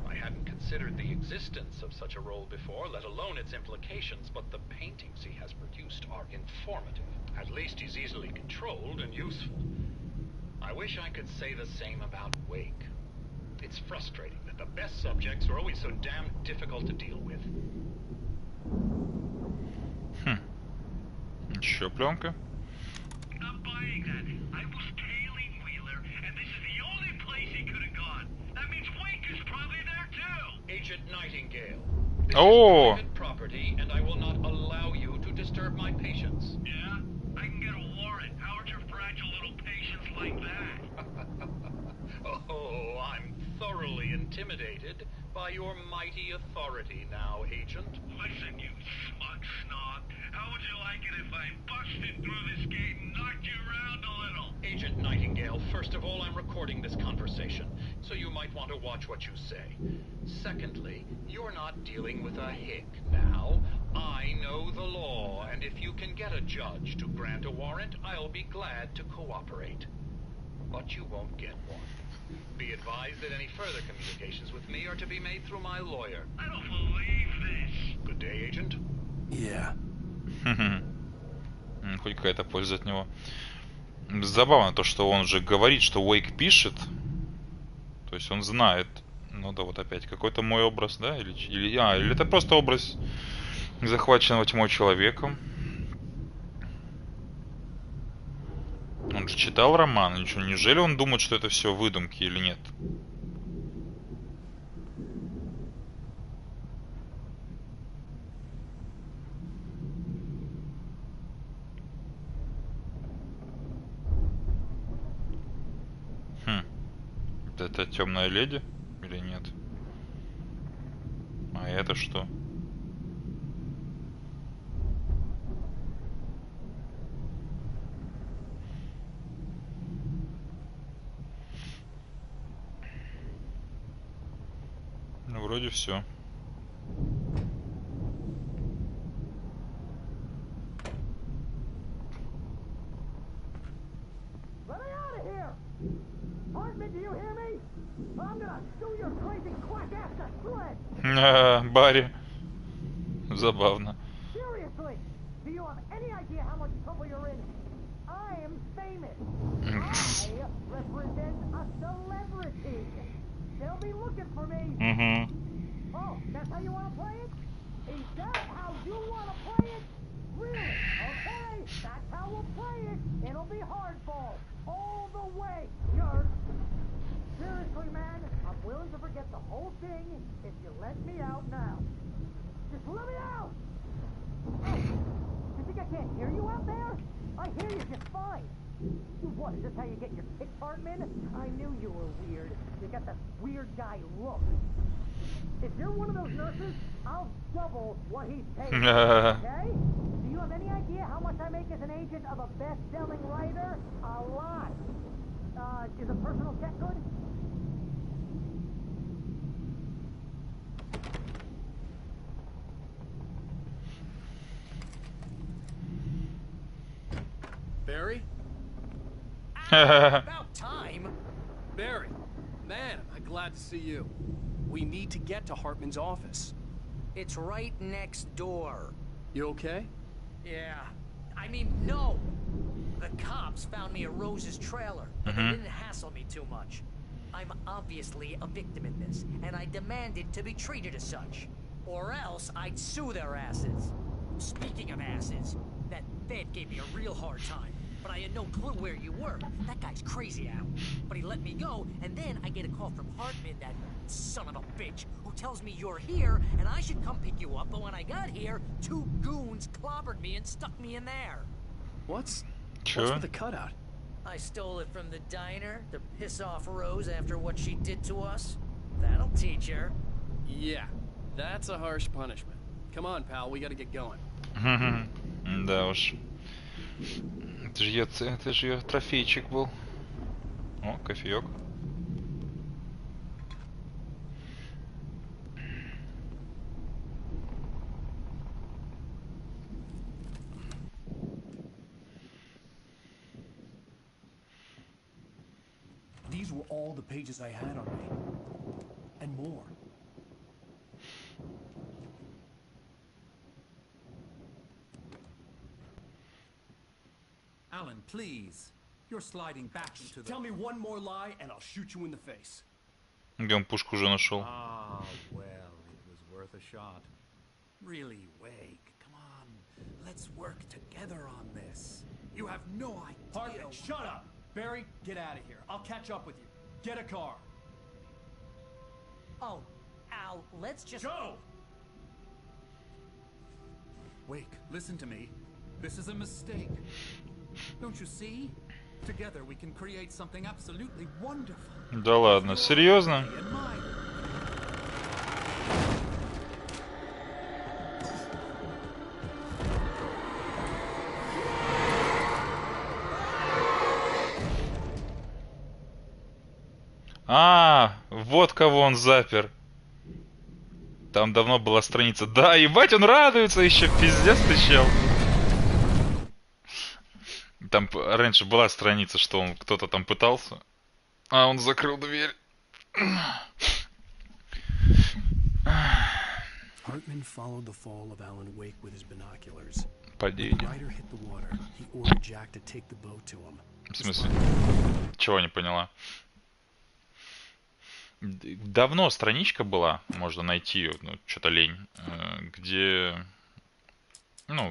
I hadn't considered the existence of such a role before, let alone its implications, but the paintings he has produced are informative. At least he's easily controlled and useful. I wish I could say the same about Wake. It's frustrating that the best subjects are always so damn difficult to deal with. Еще пленка. Not buying that. I was tailing Wheeler, and this is the only place he could have gone. That means Wake is probably there too. Agent Nightingale. This Oh. is private property, and I will not allow you to disturb my patients. Yeah? I can get a warrant. How would your fragile little patients like that? Oh, I'm thoroughly intimidated by your mighty authority now, Agent. Listen, you smug snob. How would you like it if I busted through this gate and knocked you around a little? Agent Nightingale, first of all, I'm recording this conversation, so you might want to watch what you say. Secondly, you're not dealing with a hick now. I know the law, and if you can get a judge to grant a warrant, I'll be glad to cooperate. But you won't get one. Be advised that any further communications with me are to be made through my lawyer. I don't believe this. Good day, Agent. Yeah. Хоть какая-то польза от него. Забавно то, что он же говорит, что Уэйк пишет. То есть он знает. Ну да, вот опять какой-то мой образ, да? Или это просто образ захваченного тьмой человека. Он же читал роман. Неужели он думает, что это все выдумки или нет? Это темная леди или нет? А это что? Ну, вроде все. Let me out of here! Hartman, do you hear me? I'm gonna chew your crazy quack ass to shreds! Барри. Забавно. Seriously, do you have any idea how much trouble you're in? I am famous. I represent a celebrity. They'll be looking for me. Oh, that's how you want to play it? Is that how you want to play it? Really? Okay, that's how we'll play it. It'll be hardball. All the way, jerk. Seriously, man, I'm willing to forget the whole thing if you let me out now. Just let me out! Oh, you think I can't hear you out there? I hear you just fine. What, is this how you get your kicks, Hartman? I knew you were weird. You got that weird guy look. If you're one of those nurses, I'll double what he's paying. Okay? Do you have any idea how much I make as an agent of a best-selling writer? A lot. Is a personal check good? Barry? About time. Barry, man, am I glad to see you. We need to get to Hartman's office. It's right next door. You okay? Yeah. I mean, no. The cops found me at Rose's trailer, but they didn't hassle me too much. I'm obviously a victim in this, and I demanded to be treated as such. Or else I'd sue their asses. Speaking of asses, that Fed gave me a real hard time, but I had no clue where you were. That guy's crazy, Al. But he let me go, and then I get a call from Hartman, that son of a bitch, who tells me you're here, and I should come pick you up, but when I got here, 2 goons clobbered me and stuck me in there. What's Sure. with the cutout? I stole it from the diner to piss off Rose after what she did to us. That'll teach her. Yeah, that's a harsh punishment. Come on, pal, we gotta get going. Да уж. Это же ее трофейчик был. О, кофеек. These were all the pages I had on me. And more. Alan, please. You're sliding back into the... Tell me one more lie and I'll shoot you in the face. Где он пушку уже нашел? Ah, well, it was worth a shot. Really, Wake, come on. Let's work together on this. You have no idea... Hartman, shut up! Barry, get out of here. I'll catch up with you. Get a car. Oh, Al, let's just... Go! Wake, listen to me. This is a mistake. Don't you see? Together we can create something absolutely wonderful. Да ладно, серьезно? А, вот кого он запер. Там давно была страница. Да, ебать, он радуется еще, пиздец ты, чел. Там раньше была страница, что он кто-то там пытался. А, он закрыл дверь. Hartman followed the fall of Alan Wake with his binoculars. Падение. When the rider hit the water, he ordered Jack to take the boat to him. В смысле? Чего не поняла? Давно страничка была, можно найти ее, ну, что-то лень, где, ну,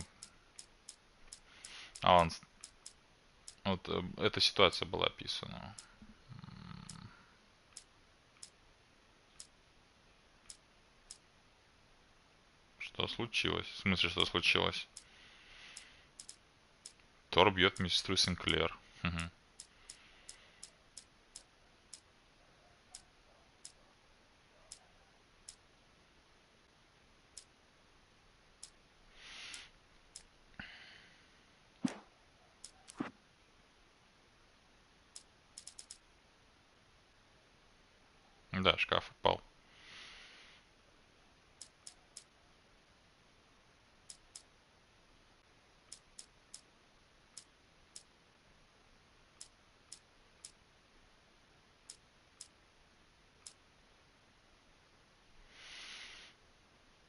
Алан, вот эта ситуация была описана. Что случилось? В смысле, что случилось? Тор бьет мистеру Синклер. Угу. Да, шкаф упал.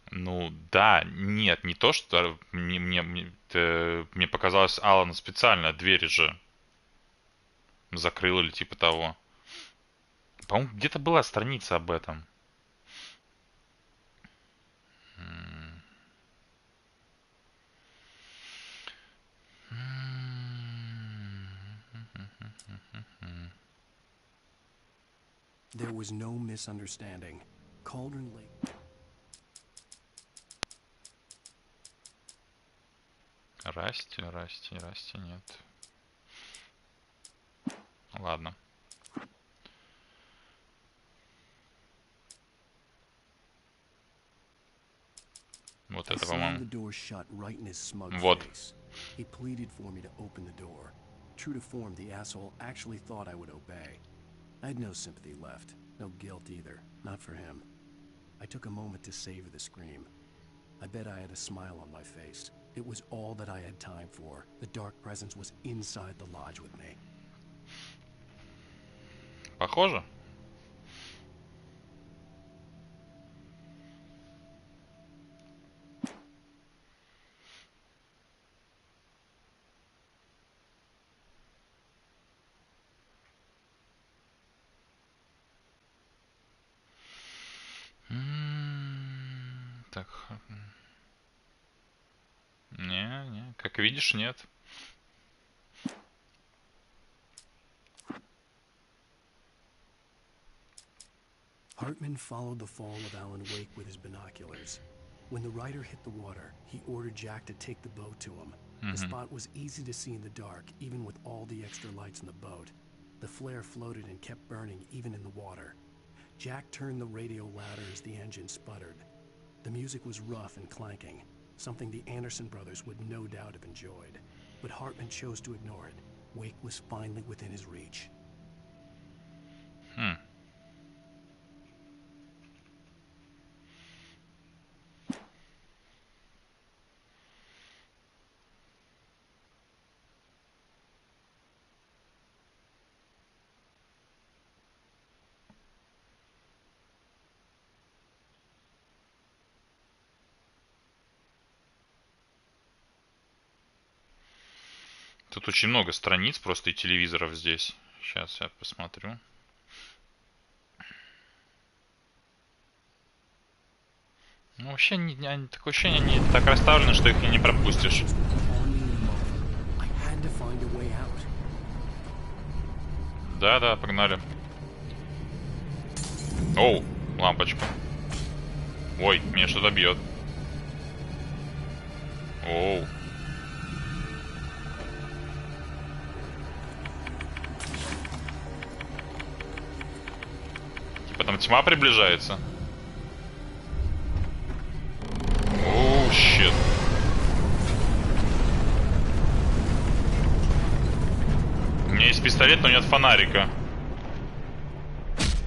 Ну да, нет, не то, что мне показалось, Алан специально двери же закрыл или типа того. По-моему, где-то была страница об этом. There was no misunderstanding. Cauldron Lake. Расти, расти, расти, нет. Ладно. Вот это, по-моему. Вот. He pleaded for me to open the door. True to form, the asshole actually thought I would obey. I had no sympathy left, no guilt either, not for him. I took a moment to savor the scream. I bet I had a smile on my face. It was all that I had time for. The dark presence was inside the lodge with me. Похоже? Так. Не, как видишь, нет. Hartman followed the fall of Alan Wake with his binoculars. When the rider hit the water, he ordered Jack to take the boat to him. The spot was easy to see in the dark, even with all the extra lights in the boat. The flare floated and kept burning, even in the water. Jack turned the radio louder as the engine sputtered. The music was rough and clanking, something the Anderson brothers would no doubt have enjoyed. But Hartman chose to ignore it. Wake was finally within his reach. Тут очень много страниц просто и телевизоров здесь. Сейчас я посмотрю. Ну, вообще, такое ощущение, они так расставлены, что их и не пропустишь. Да, погнали. Оу, лампочка. Ой, меня что-то бьет. Оу. Типа там тьма приближается. Оу, щит. У меня есть пистолет, но нет фонарика.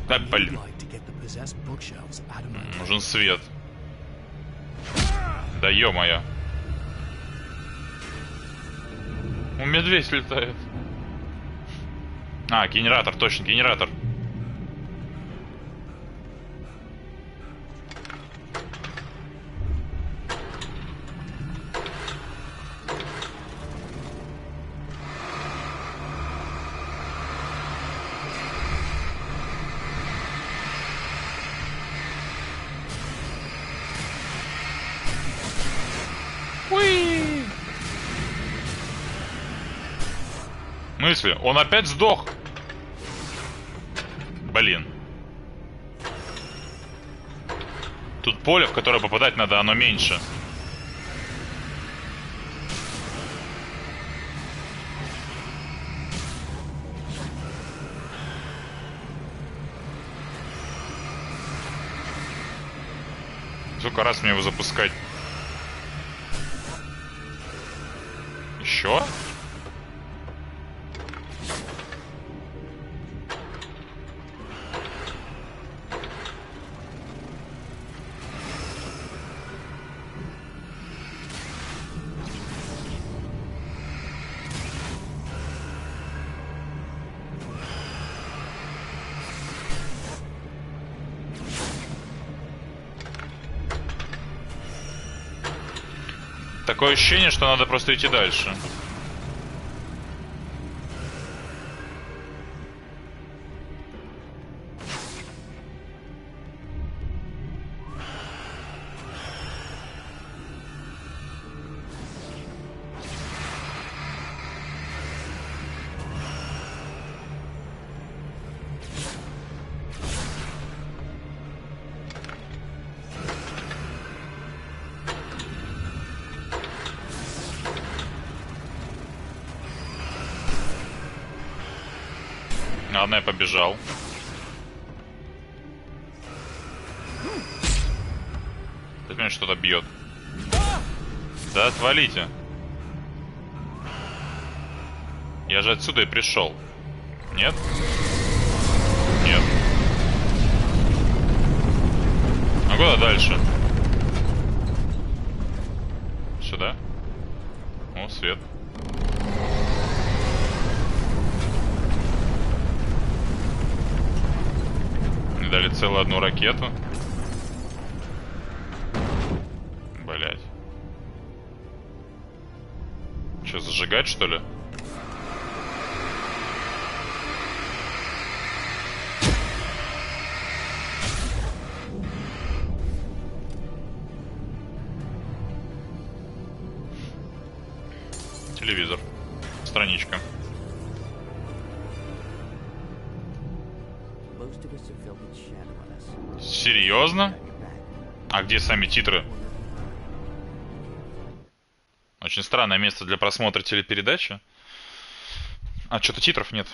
Да, блин. Нужен свет. Да ё-моё. Медведь летает. А, генератор, точно, генератор. В смысле? Он опять сдох? Блин. Тут поле, в которое попадать надо, оно меньше. Сколько раз мне его запускать? Еще? Такое ощущение, что надо просто идти дальше. Ладно, я побежал. Опять меня что-то бьет. Да отвалите. Я же отсюда и пришел. Нет? Нет. А куда дальше? Сюда? О, свет. Мне дали целую одну ракету. Блять. Че, зажигать, что ли? телевизор. Страничка. Серьезно? А где сами титры? Очень странное место для просмотра телепередачи. А что-то титров нет.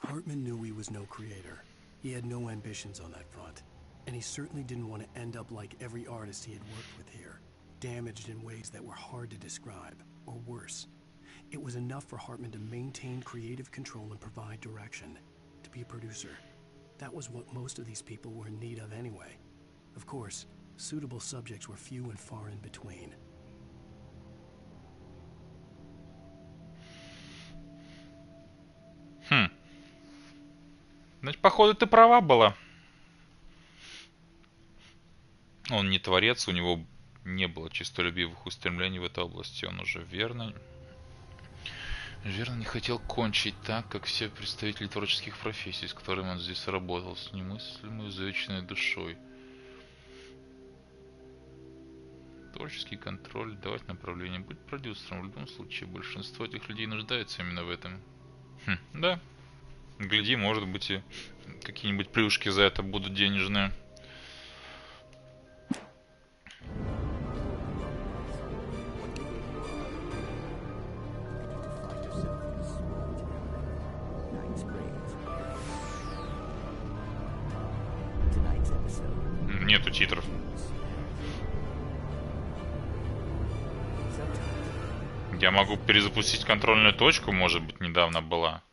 Hartman knew he was no creator. He had no ambitions on that front. And he certainly didn't want to end up like every artist he had worked with here, damaged in ways that were hard to describe, or worse. It was enough for Hartman to maintain creative control and provide direction, to be a producer. That was what most of these people were in need of anyway. Of course, suitable subjects were few and far in between. Значит, походу, ты права была. Он не творец, у него не было чистолюбивых устремлений в этой области. Он уже верно не хотел кончить так, как все представители творческих профессий, с которыми он здесь работал, с немыслимой изувеченной душой. Творческий контроль, давать направление, быть продюсером. В любом случае, большинство этих людей нуждается именно в этом. Да. Гляди, может быть, и какие-нибудь плюшки за это будут денежные. Нету титров. Я могу перезапустить контрольную точку, может быть, недавно была.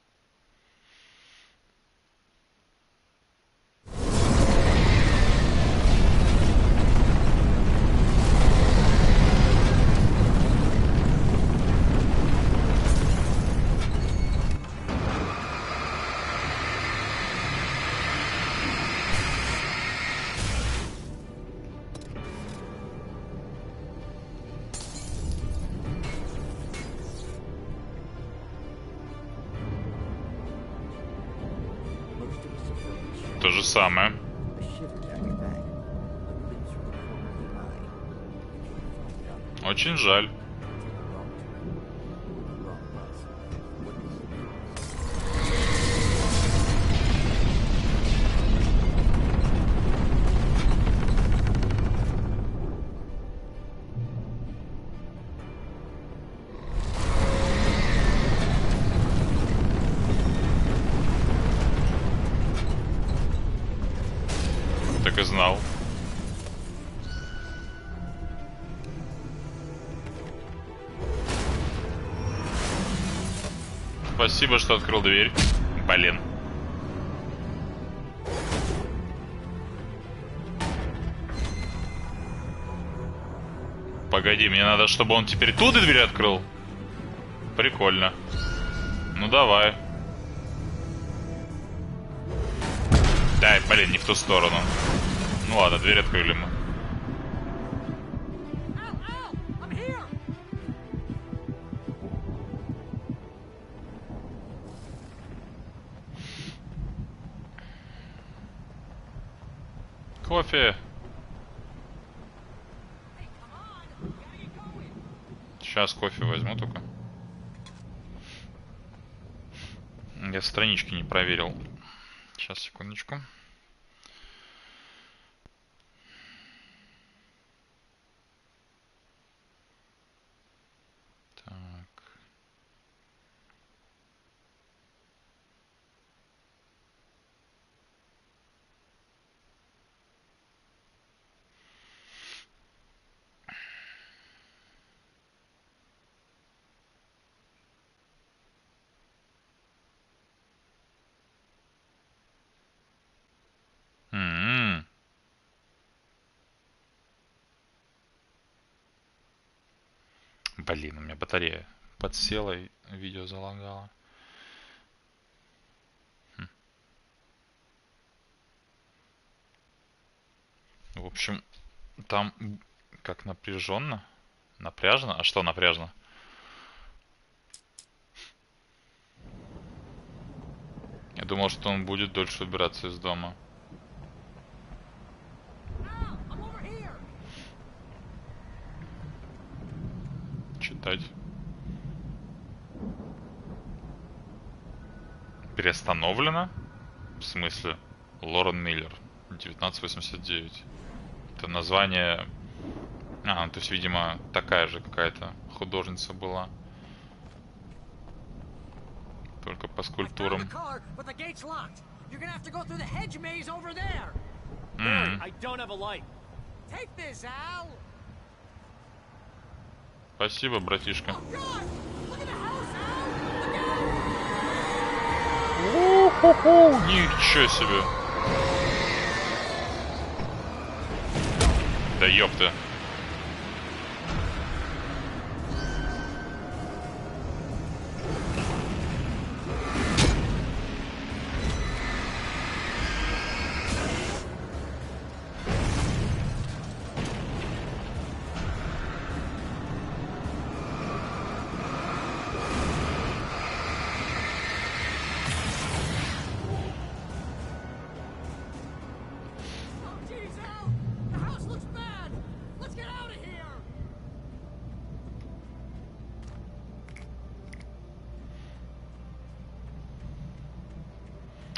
То же самое. Очень жаль. Так и знал. Спасибо, что открыл дверь. Блин. Погоди, мне надо, чтобы он теперь тут и дверь открыл. Прикольно. Ну давай. Дай, блин, не в ту сторону. Ну ладно, дверь открыли мы. Кофе. Сейчас кофе возьму только. Я странички не проверил. Сейчас, секундочку. Так. Блин, у меня батарея подсела и видео залагало. В общем, там как напряженно. Напряжно? А что напряжно? Я думал, что он будет дольше убираться из дома. читать. Переустановлено? В смысле? Лорен Миллер. 1989. Это название... А, то есть, видимо, такая же какая-то художница была. Только по скульптурам. Спасибо, братишка. У-ху-ху, ничего себе. Да ёпта.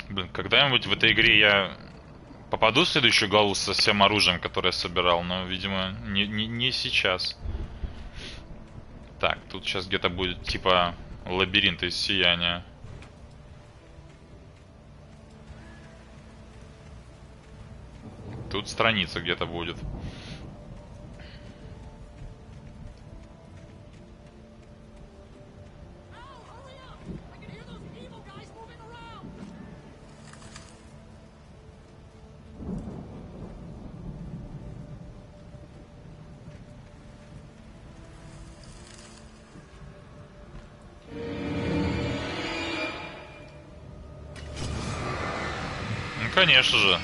Блин, когда-нибудь в этой игре я попаду в следующую главу со всем оружием, которое я собирал, но, видимо, не сейчас. Так, тут сейчас где-то будет типа лабиринт из сияния. Тут страница где-то будет. Конечно же.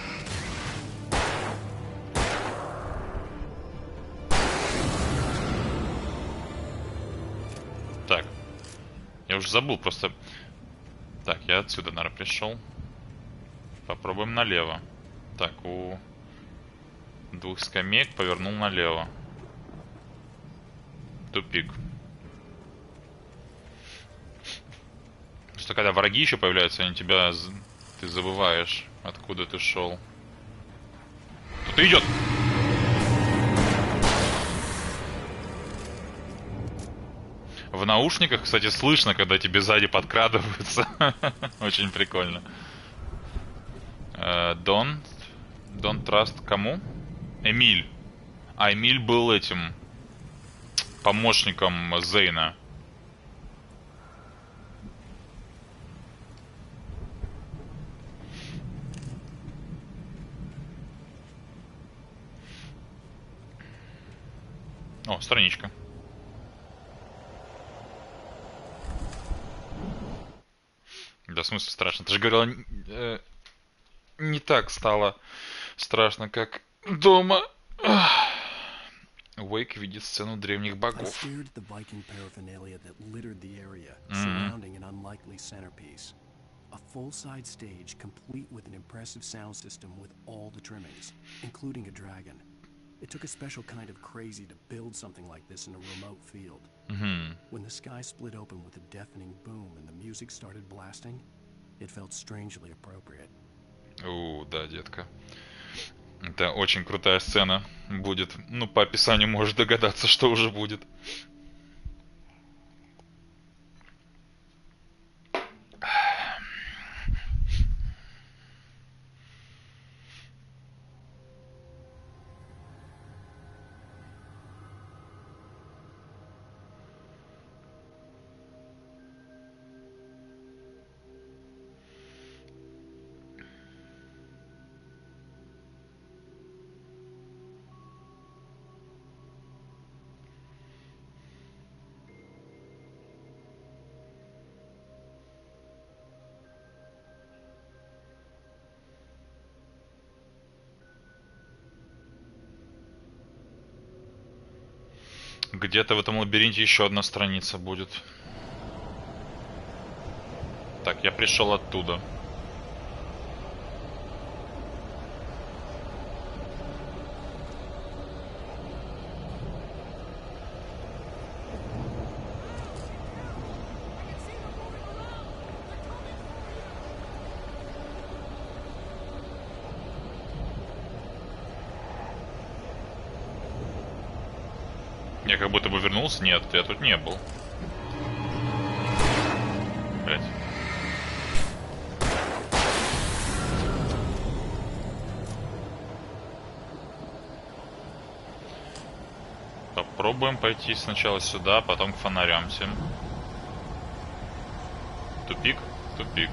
Так. Я уже забыл просто. Так, я отсюда, наверное, пришел. Попробуем налево. Так, у двух скамеек повернул налево. Тупик. Что когда враги еще появляются, они тебя... Ты забываешь, откуда ты шел. Кто-то идет! В наушниках, кстати, слышно, когда тебе сзади подкрадываются. Очень прикольно. Don't trust кому? Эмиль. А Эмиль был этим помощником Зейна. О, страничка. Да, в смысле страшно? Ты же говорила, не так стало страшно, как дома. Уэйк видит сцену древних богов. A full-side stage complete with an impressive sound system with all the trimmings, including a dragon. It took a special kind of crazy to build something like this in a remote field. When the sky split open with a deafening boom and the music started blasting, it felt strangely appropriate. Да, детка. Это очень крутая сцена будет. Ну, по описанию можешь догадаться, что уже будет. Где-то в этом лабиринте еще одна страница будет. Так, я пришел оттуда. Я как будто бы вернулся. Нет, я тут не был. Блять. Попробуем пойти сначала сюда, потом к фонарям всем. Тупик? Тупик.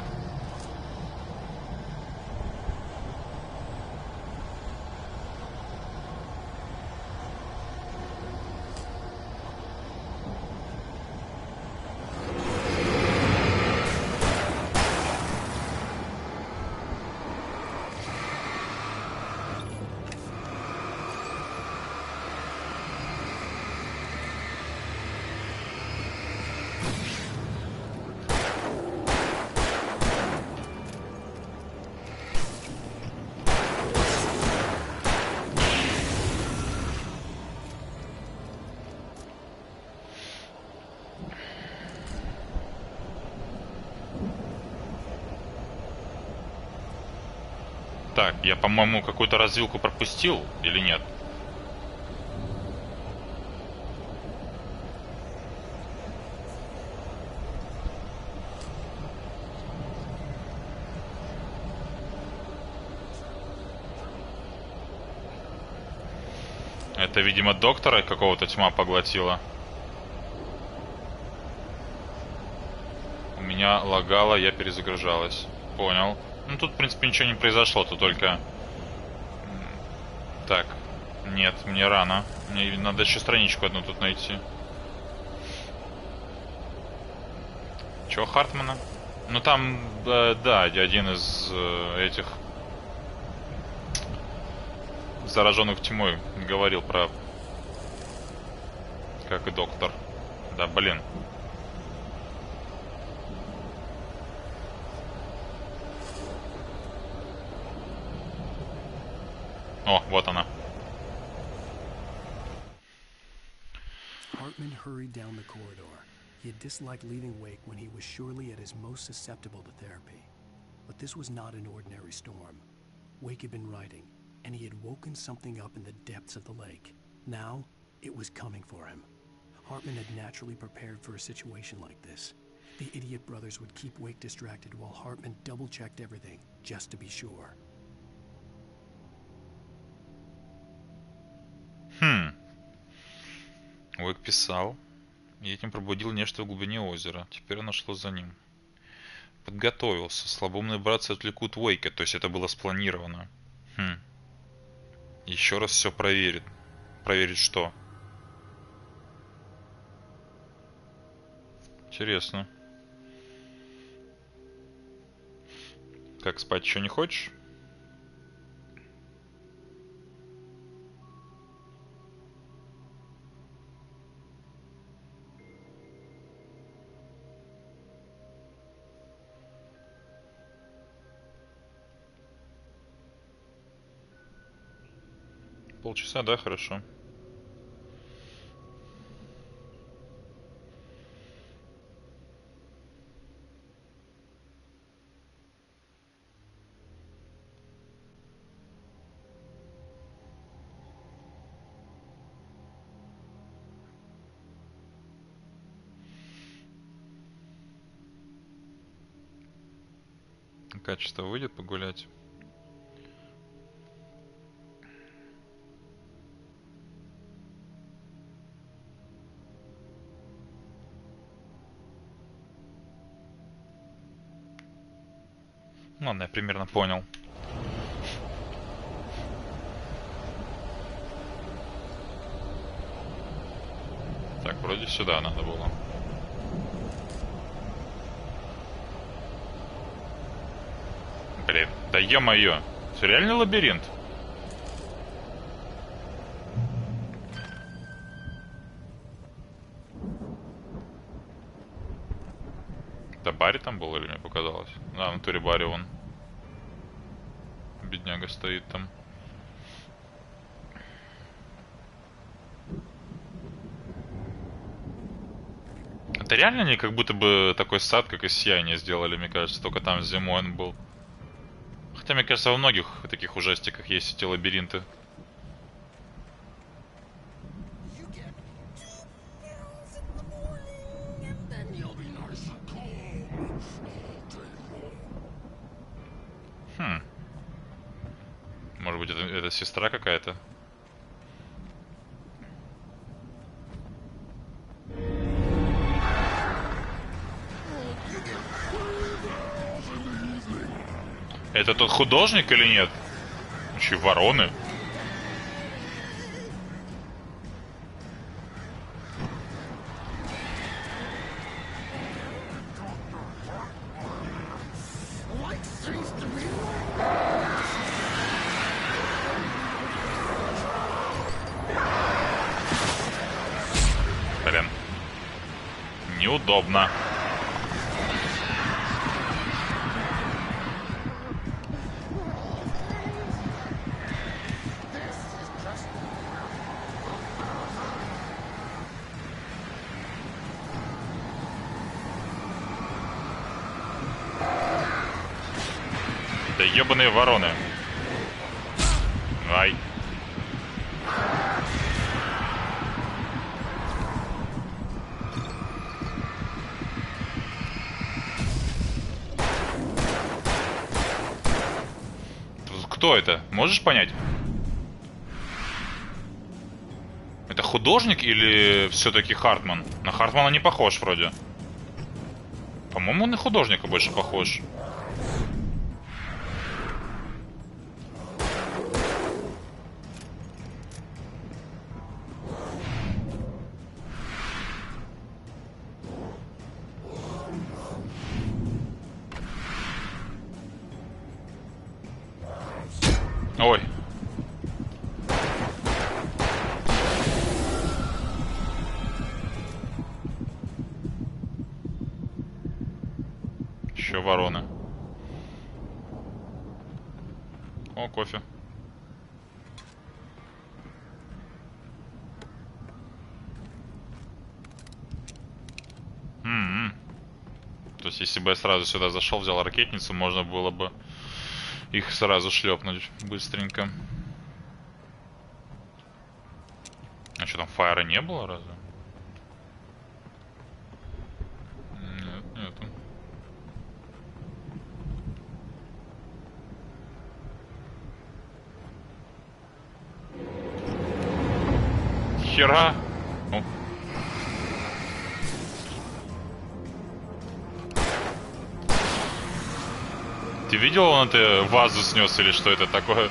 Так, я, по-моему, какую-то развилку пропустил или нет? Это, видимо, доктора какого-то тьма поглотила. У меня лагало, я перезагружалась. Понял. Ну, тут, в принципе, ничего не произошло, тут только... Так, нет, мне рано. Мне надо еще страничку одну тут найти. Чего, Хартмана? Ну, там, да, один из этих... зараженных тьмой говорил про... Как и доктор. Да, блин. О, вот она. Hartman hurried down the corridor. He had disliked leaving Wake when he was surely at his most susceptible to therapy. But this was not an ordinary storm. Wake had been writing, and he had woken something up in the depths of the lake. Now, it was coming for him. Hartman had naturally prepared for a situation like this. The idiot brothers would keep Wake distracted while Hartman double-checked everything, just to be sure. Уэйк писал, и этим пробудил нечто в глубине озера. Теперь оно шло за ним. Подготовился. Слабоумные братцы отвлекут Уэйка, то есть это было спланировано. Еще раз все проверит. Проверить что? Интересно. Как, спать еще не хочешь? Полчаса, да, хорошо. Качество выйдет погулять. Ладно, я примерно понял. Так, вроде сюда надо было. Блин, да ё-моё. Это реально лабиринт? Да Барри там был или мне показалось? Да, в натуре Барри вон. Бедняга стоит там. Это реально они как будто бы такой сад, как из Сияния сделали, мне кажется. Только там зимой он был. Хотя, мне кажется, во многих таких ужастиках есть эти лабиринты. Может быть, это сестра какая-то? Это тот художник или нет? Еще вороны. Блин. Неудобно. Да ебаные вороны. Ай. Кто это? Можешь понять? Это художник или все-таки Хартман? На Хартмана не похож вроде. По-моему, он на художника больше похож. Ой. Еще ворона. О, кофе. То есть, если бы я сразу сюда зашел, взял ракетницу, можно было бы их сразу шлепнуть быстренько. А что там, фаера не было разве? Нет, нету. Хера! Ну. Ты видел, он эту вазу снес или что это такое?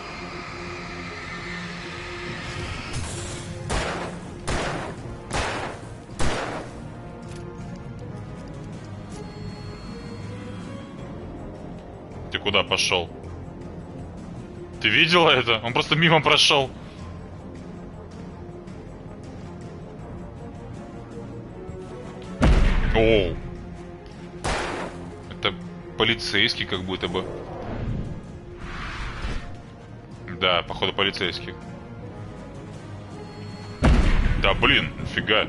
Ты куда пошел? Ты видела это? Он просто мимо прошел. Оу. Это полицейский как будто бы. Да, походу полицейский. Да блин, фига.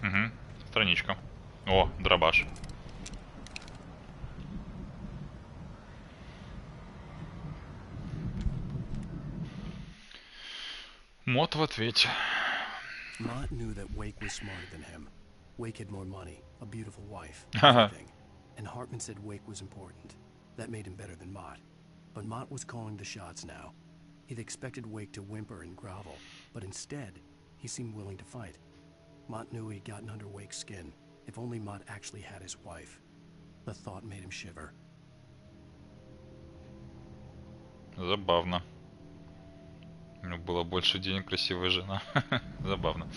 Угу, страничка. О, дробаш. Мот в ответе. Mott knew that Wake was smarter than him. Wake had more money, a beautiful wife, everything. And Hartman said Wake was important. That made him better than Mott. But Mott was calling the shots now. He'd expected Wake to whimper and grovel, but instead, he seemed willing to fight. Mott knew he'd gotten under Wake's skin. If only Mott actually had his wife. The thought made him shiver. Забавно. У него было больше денег, красивая жена. Забавно.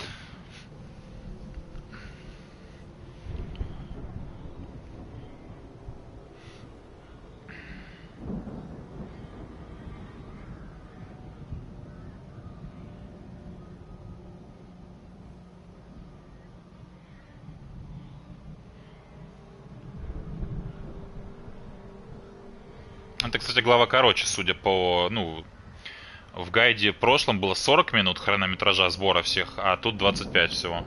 Это, кстати, глава короче, судя по, ну, в гайде прошлом было 40 минут хронометража сбора всех, а тут 25 всего.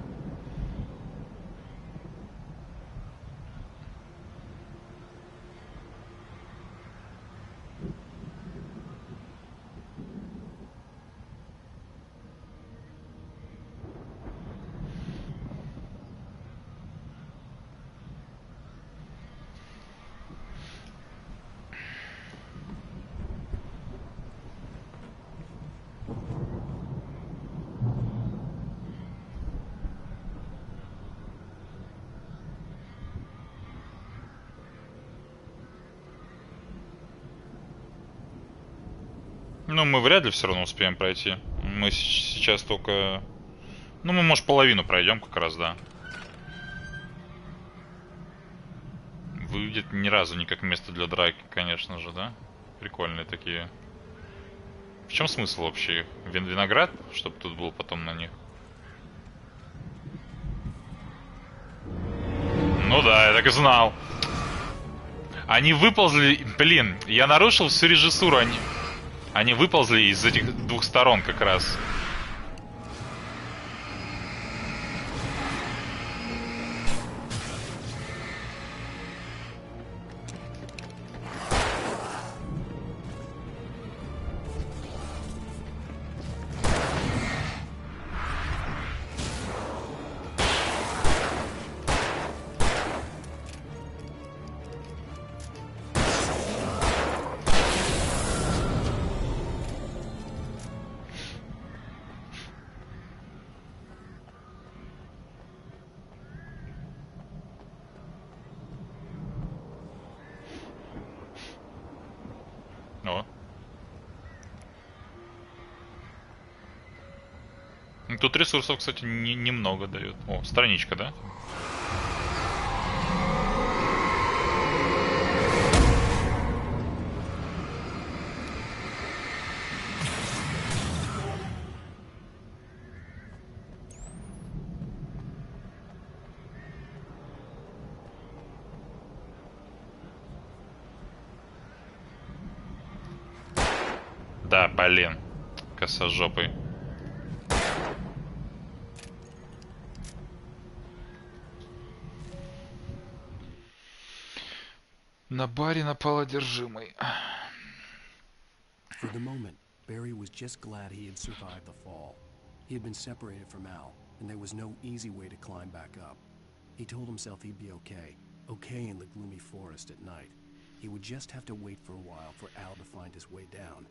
Ну, мы вряд ли все равно успеем пройти. Мы сейчас только... Ну, мы, может, половину пройдем как раз, да. Выглядит ни разу не как место для драки, конечно же, да? Прикольные такие. В чем смысл вообще их? Виноград, чтобы тут был потом на них? Ну да, я так и знал. Они выползли... Блин, я нарушил всю режиссуру. Они выползли из этих двух сторон как раз. О. Тут ресурсов, кстати, немного дает. О, страничка, да? Да, блин. Косожопый. На баре напал одержимый. For the moment, Barry was just glad he had survived the fall. He had been separated from Al, and there was no easy way to climb back up. He told himself he'd be okay in the gloomy forest at night. He would just have to wait for a while for Al to find his way down.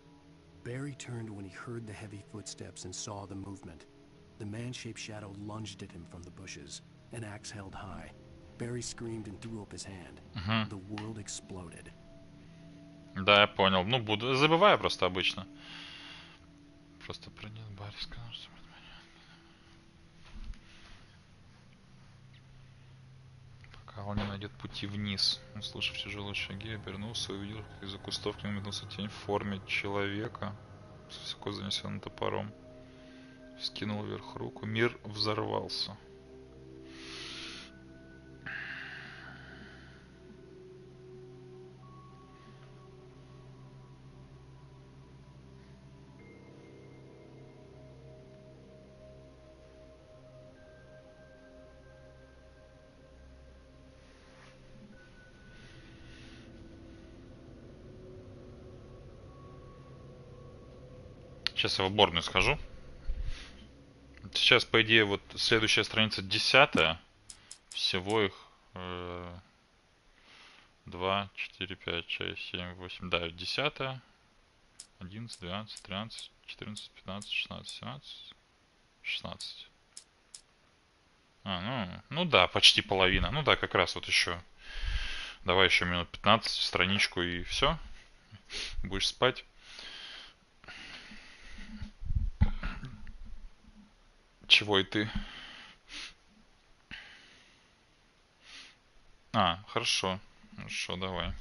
Barry turned when he heard the heavy footsteps and saw the movement. The man-shaped shadow lunged at him from the bushes, an axe held high. Barry screamed and threw up his hand. The world exploded. Да, я понял. Ну, буду... Забываю просто обычно. Просто про нет, Барри сказал, что... Пока он не найдет пути вниз. Услышав тяжелые шаги, обернулся и увидел, как из-за кустов к нему метнулся тень в форме человека с высоко занесенным топором. Вскинул вверх руку. Мир взорвался. Сейчас я в уборную схожу. Сейчас, по идее, вот следующая страница 10. Всего их 2, 4, 5, 6, 7, 8. Да, 10, 11, 12, 13, 14, 15, 16, 17, 16. Ну да, почти половина. Ну да, как раз вот еще. Давай еще минут 15, страничку и все. Будешь спать. Чего и ты? Хорошо. Хорошо, давай.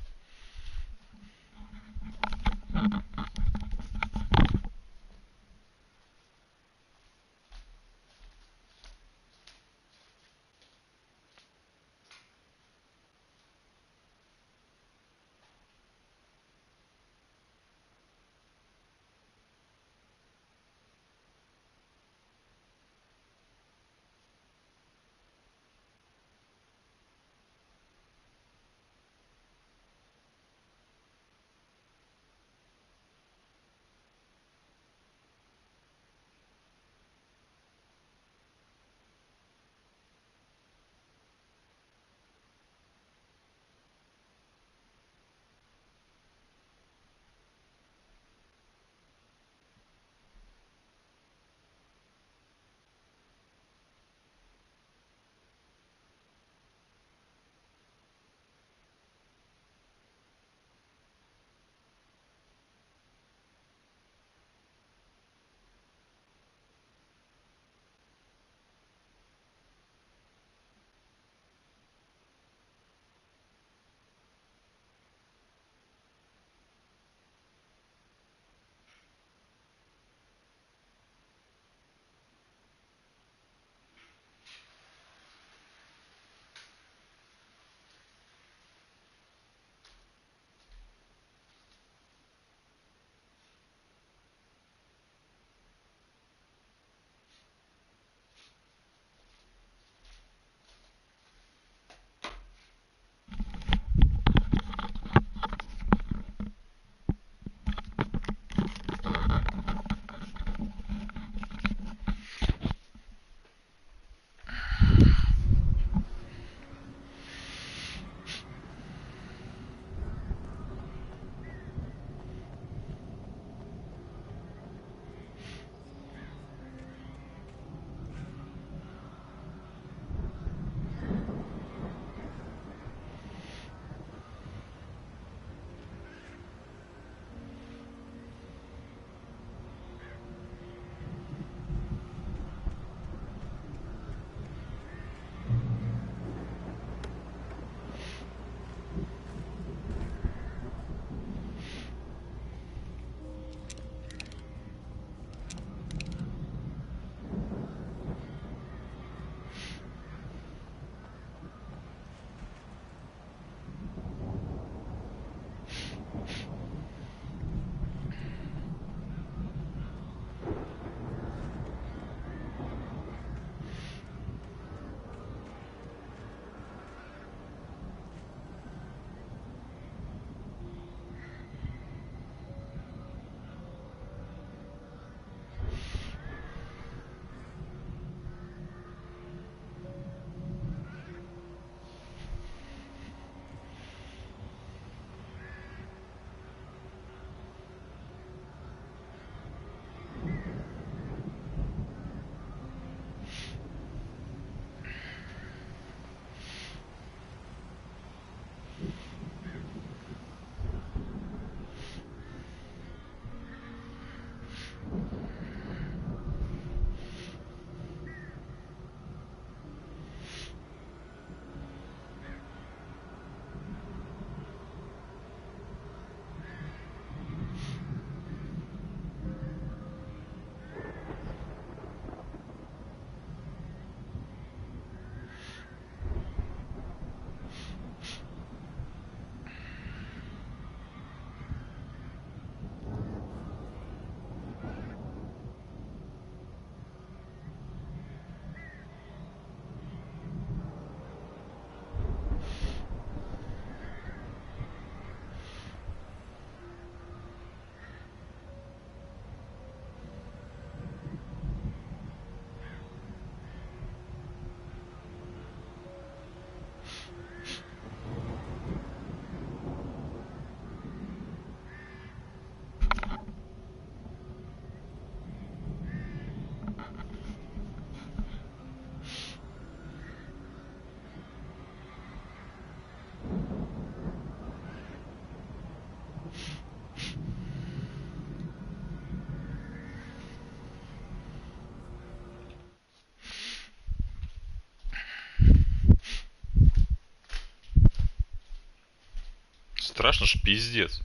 страшно, что пиздец.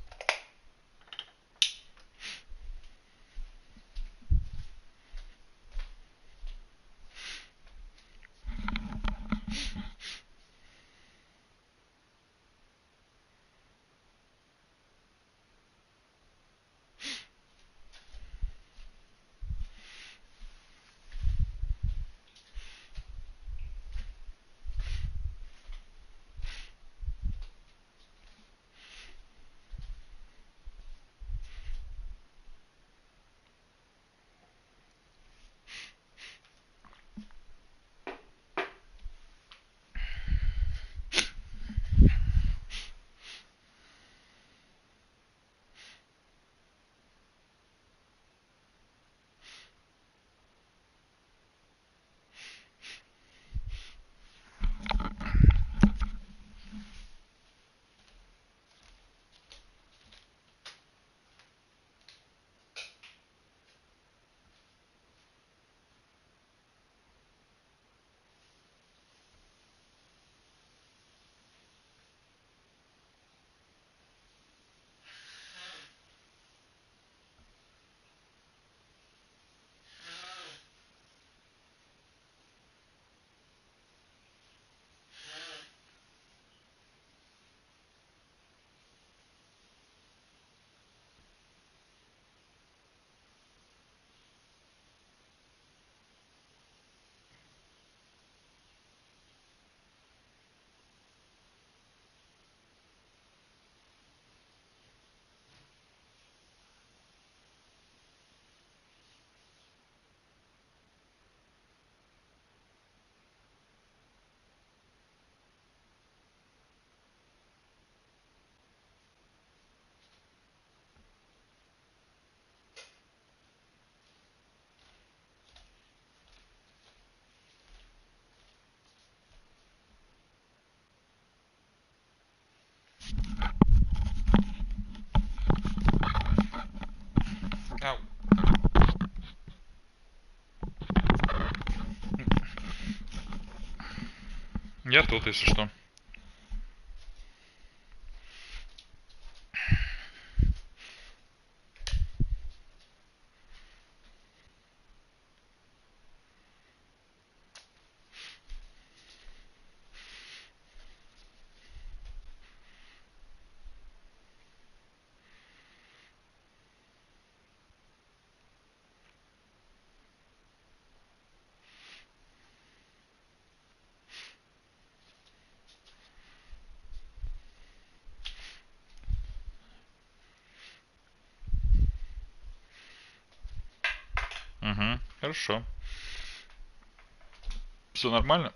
Ау. Я тут, если что. Угу, хорошо. Все нормально?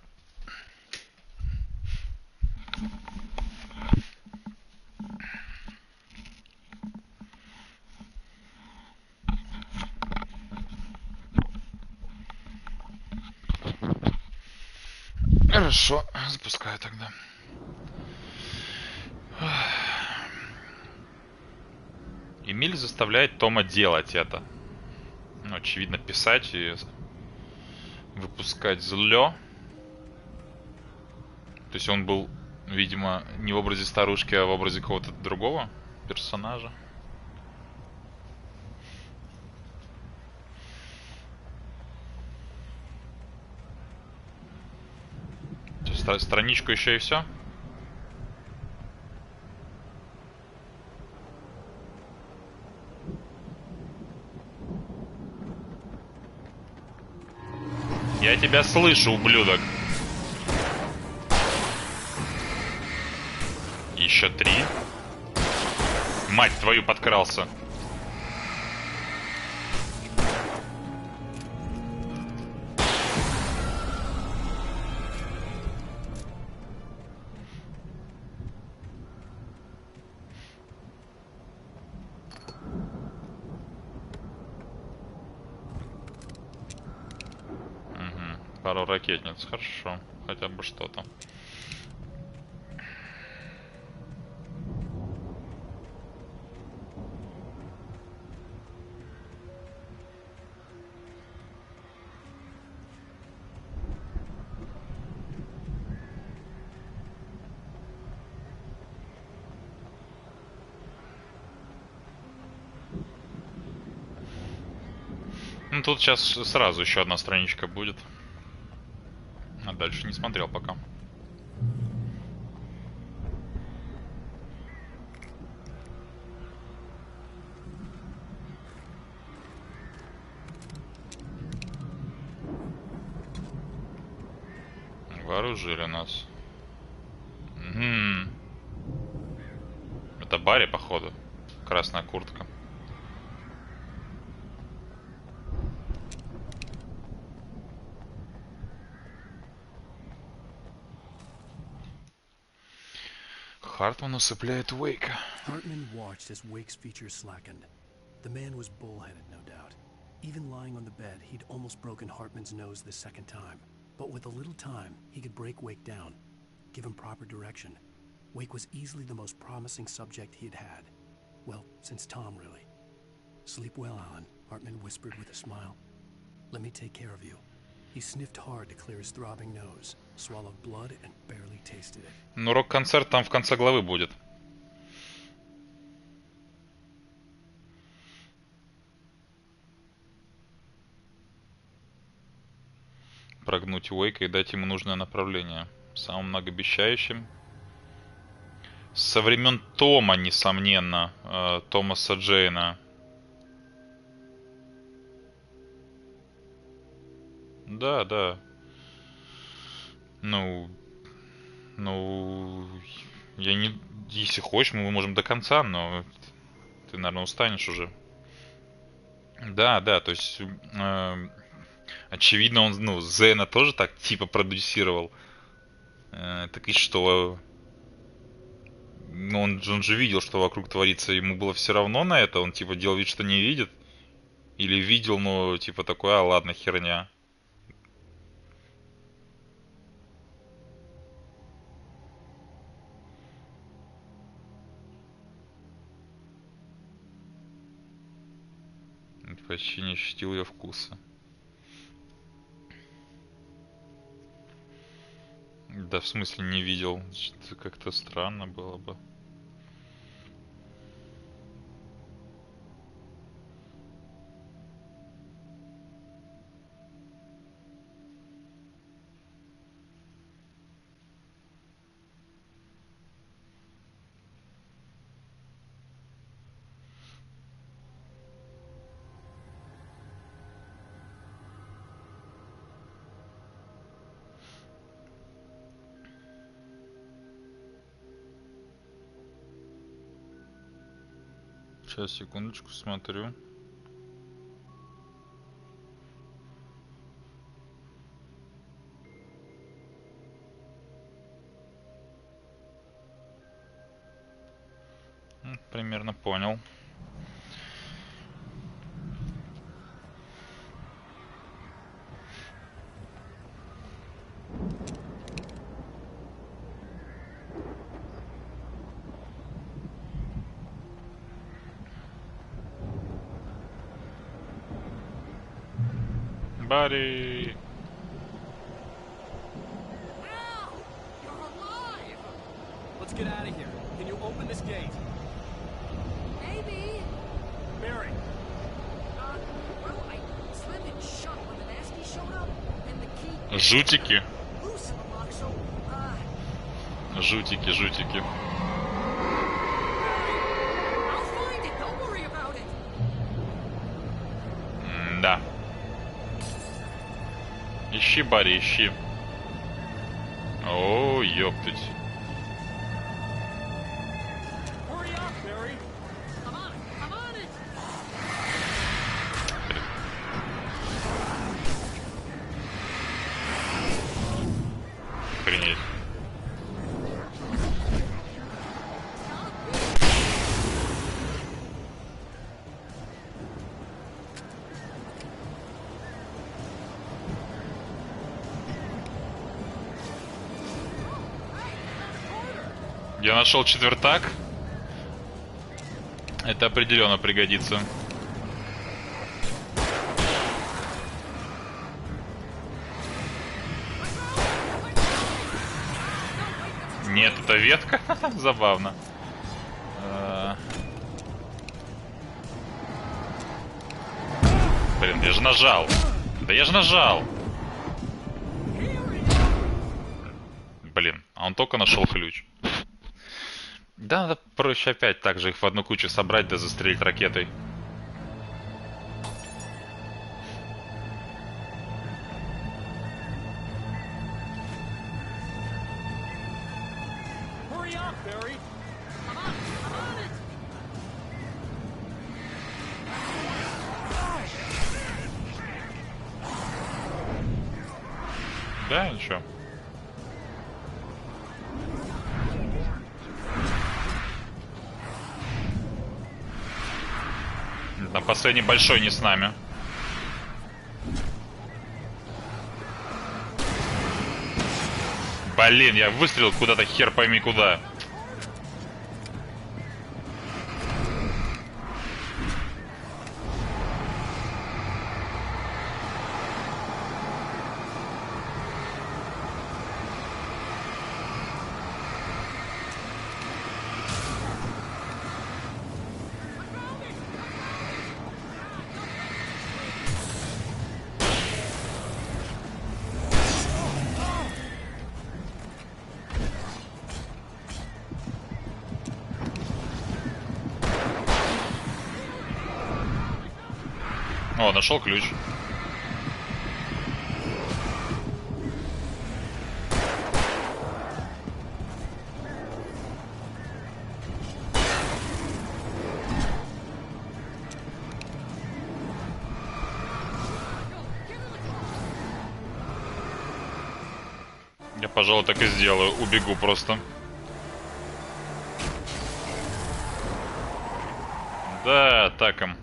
Хорошо, запускаю тогда. Эмиль заставляет Тома делать это. Ну, очевидно, писать и выпускать злё. То есть он был, видимо, не в образе старушки, а в образе какого-то другого персонажа. Страничку еще и все. Я тебя слышу, ублюдок. Еще 3. Мать твою, подкрался. Пару ракетниц, хорошо, хотя бы что-то. Ну тут сейчас сразу еще одна страничка будет. А дальше не смотрел пока. Вооружили нас. Угу. Это Барри, походу. Красная куртка. Хартман усыпляет Уэйка. Hartman watched as Wake's features slackened. The man was bullheaded, no doubt. Even lying on the bed, he'd almost broken Hartman's nose the second time. But with a little time, he could break Wake down, give him proper direction. Wake was easily the most promising subject he'd had. Well, since Tom, really. Sleep well, Alan, Hartman whispered with a smile. Let me take care of you. He sniffed hard to clear his throbbing nose, swallowed blood and barely tasted it. Ну, рок-концерт там в конце главы будет. Прогнуть Уэйка и дать ему нужное направление. Самым многообещающим. Со времен Тома, несомненно. Томаса Джейна. Да, да. Ну, я не... Если хочешь, мы можем до конца, но ты, наверное, устанешь уже. Да, да, то есть... очевидно, он, ну, Зена тоже так типа продюсировал. Так и что? Ну, он же видел, что вокруг творится. Ему было все равно на это. Он типа делал вид, что не видит. Или видел, но типа такой, а ладно, херня. Почти не ощутил ее вкуса. Да, в смысле не видел. Это как-то странно было бы. Сейчас, секундочку, смотрю. Примерно понял. Buddy. Ow! You're alive! Let's get out of here. Can you open this gate? Maybe. Mary. Well, I slammed it shut when the nasty showed up, and the key... Жутики. Loose in the lock, so, Жутики, жутики. I'll find it. Don't worry about it. Да. Ищи, Барри, ищи. О, ёптать. Hurry up, Mary. Come on, come on it. Охренеть. Я нашел четвертак. Это определенно пригодится. Нет, это ветка. Забавно. Блин, я же нажал. Да я же нажал. Блин, а он только нашел ключ. Да, надо проще опять так же их в одну кучу собрать, да застрелить ракетой. Hurry up, Barry. I'm on it. Да, ничего. На последний большой не с нами. Блин, я выстрелил куда-то хер пойми куда. О, нашел ключ. Я, пожалуй, так и сделаю. Убегу просто. Да, так им.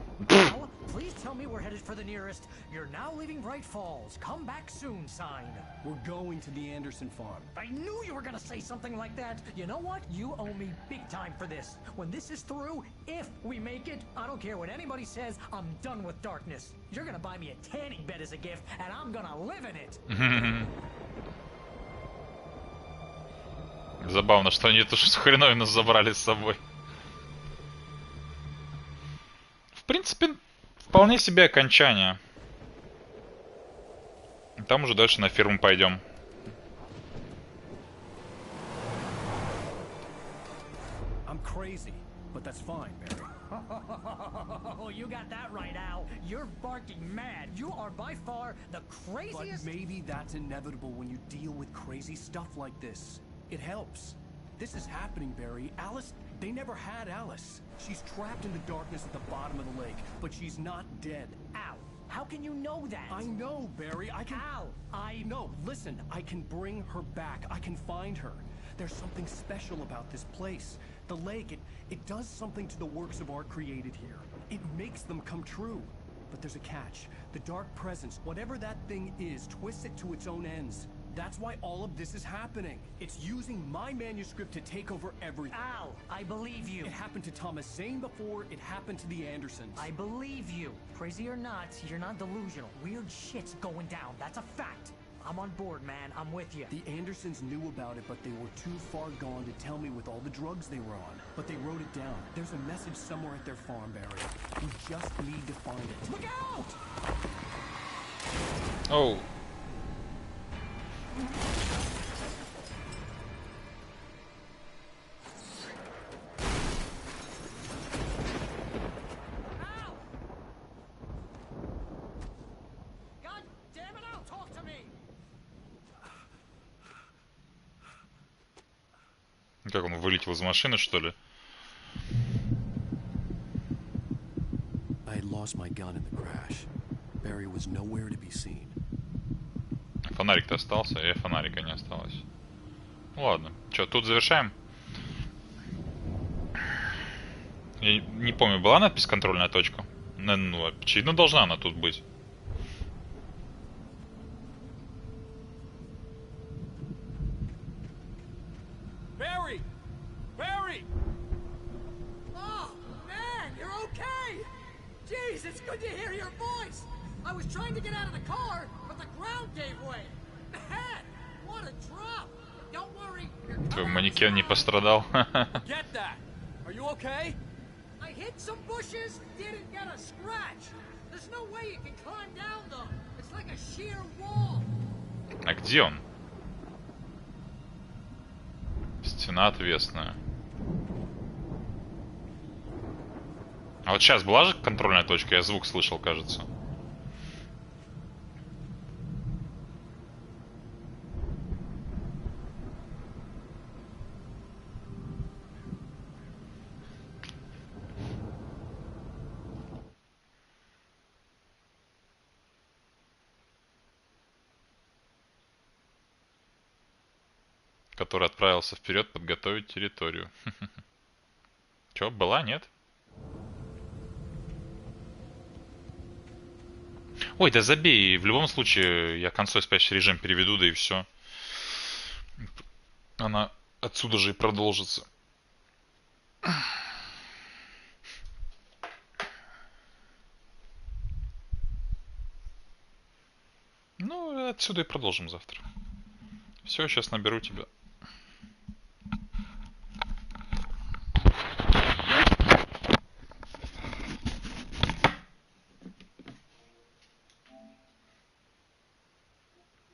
Please tell me we're headed for the nearest "You're now leaving Bright Falls. Come back soon" sign. We're going to the Anderson farm. I knew you were gonna say something like that. You know what? You owe me big time for this. When this is through, if we make it, I don't care what anybody says, I'm done with darkness. You're gonna buy me a tanning bed as a gift, and I'm gonna live in it. Забавно, что они эту хреновину забрали с собой. В принципе, вполне себе окончание. Там уже дальше на ферму пойдем. I'm crazy, but that's fine, Barry. Oh, you got that right, Al. You're barking mad. You are by far the craziest. But maybe that's inevitable when you deal with crazy stuff like this. It helps. This is happening, Barry. Alice, they never had Alice. She's trapped in the darkness at the bottom of the lake, but she's not dead. Al, how can you know that? I know, Barry. I can... Al, No, listen. I can bring her back. I can find her. There's something special about this place. The lake, it does something to the works of art created here. It makes them come true. But there's a catch. The dark presence, whatever that thing is, twists it to its own ends. That's why all of this is happening. It's using my manuscript to take over everything. Al, I believe you. It happened to Thomas Zane before, it happened to the Andersons. I believe you. Crazy or not, you're not delusional. Weird shit's going down. That's a fact. I'm on board, man. I'm with you. The Andersons knew about it, but they were too far gone to tell me with all the drugs they were on. But they wrote it down. There's a message somewhere at their farm, Barry. We just need to find it. Look out! Oh. God damn it, Al, talk to me! Как он вылетел из машины, что ли? I had lost my gun in the crash. Barry was nowhere to be seen. Фонарик-то остался, и фонарика не осталось. Ладно, что, тут завершаем? Я не помню, была надпись «Контрольная точка»? Ну, очевидно, должна она тут быть. Barry! Barry! Oh, man, you're okay! Jeez, it's good to hear your voice! I was trying to get out of the car, but the ground gave way. Man, what a drop! Don't worry, you're Твой манекен не пострадал. Get that! Are you okay? I hit some bushes, didn't get a scratch. There's no way you can climb down them. It's like a sheer wall. А где он? Стена отвесная. А вот сейчас была же контрольная точка? Я звук слышал, кажется. Который отправился вперед подготовить территорию. Чё, была, нет? Ой, да забей. В любом случае, я консоль спящий режим переведу, да и все. Она отсюда же и продолжится. Ну, отсюда и продолжим завтра. Все, сейчас наберу тебя.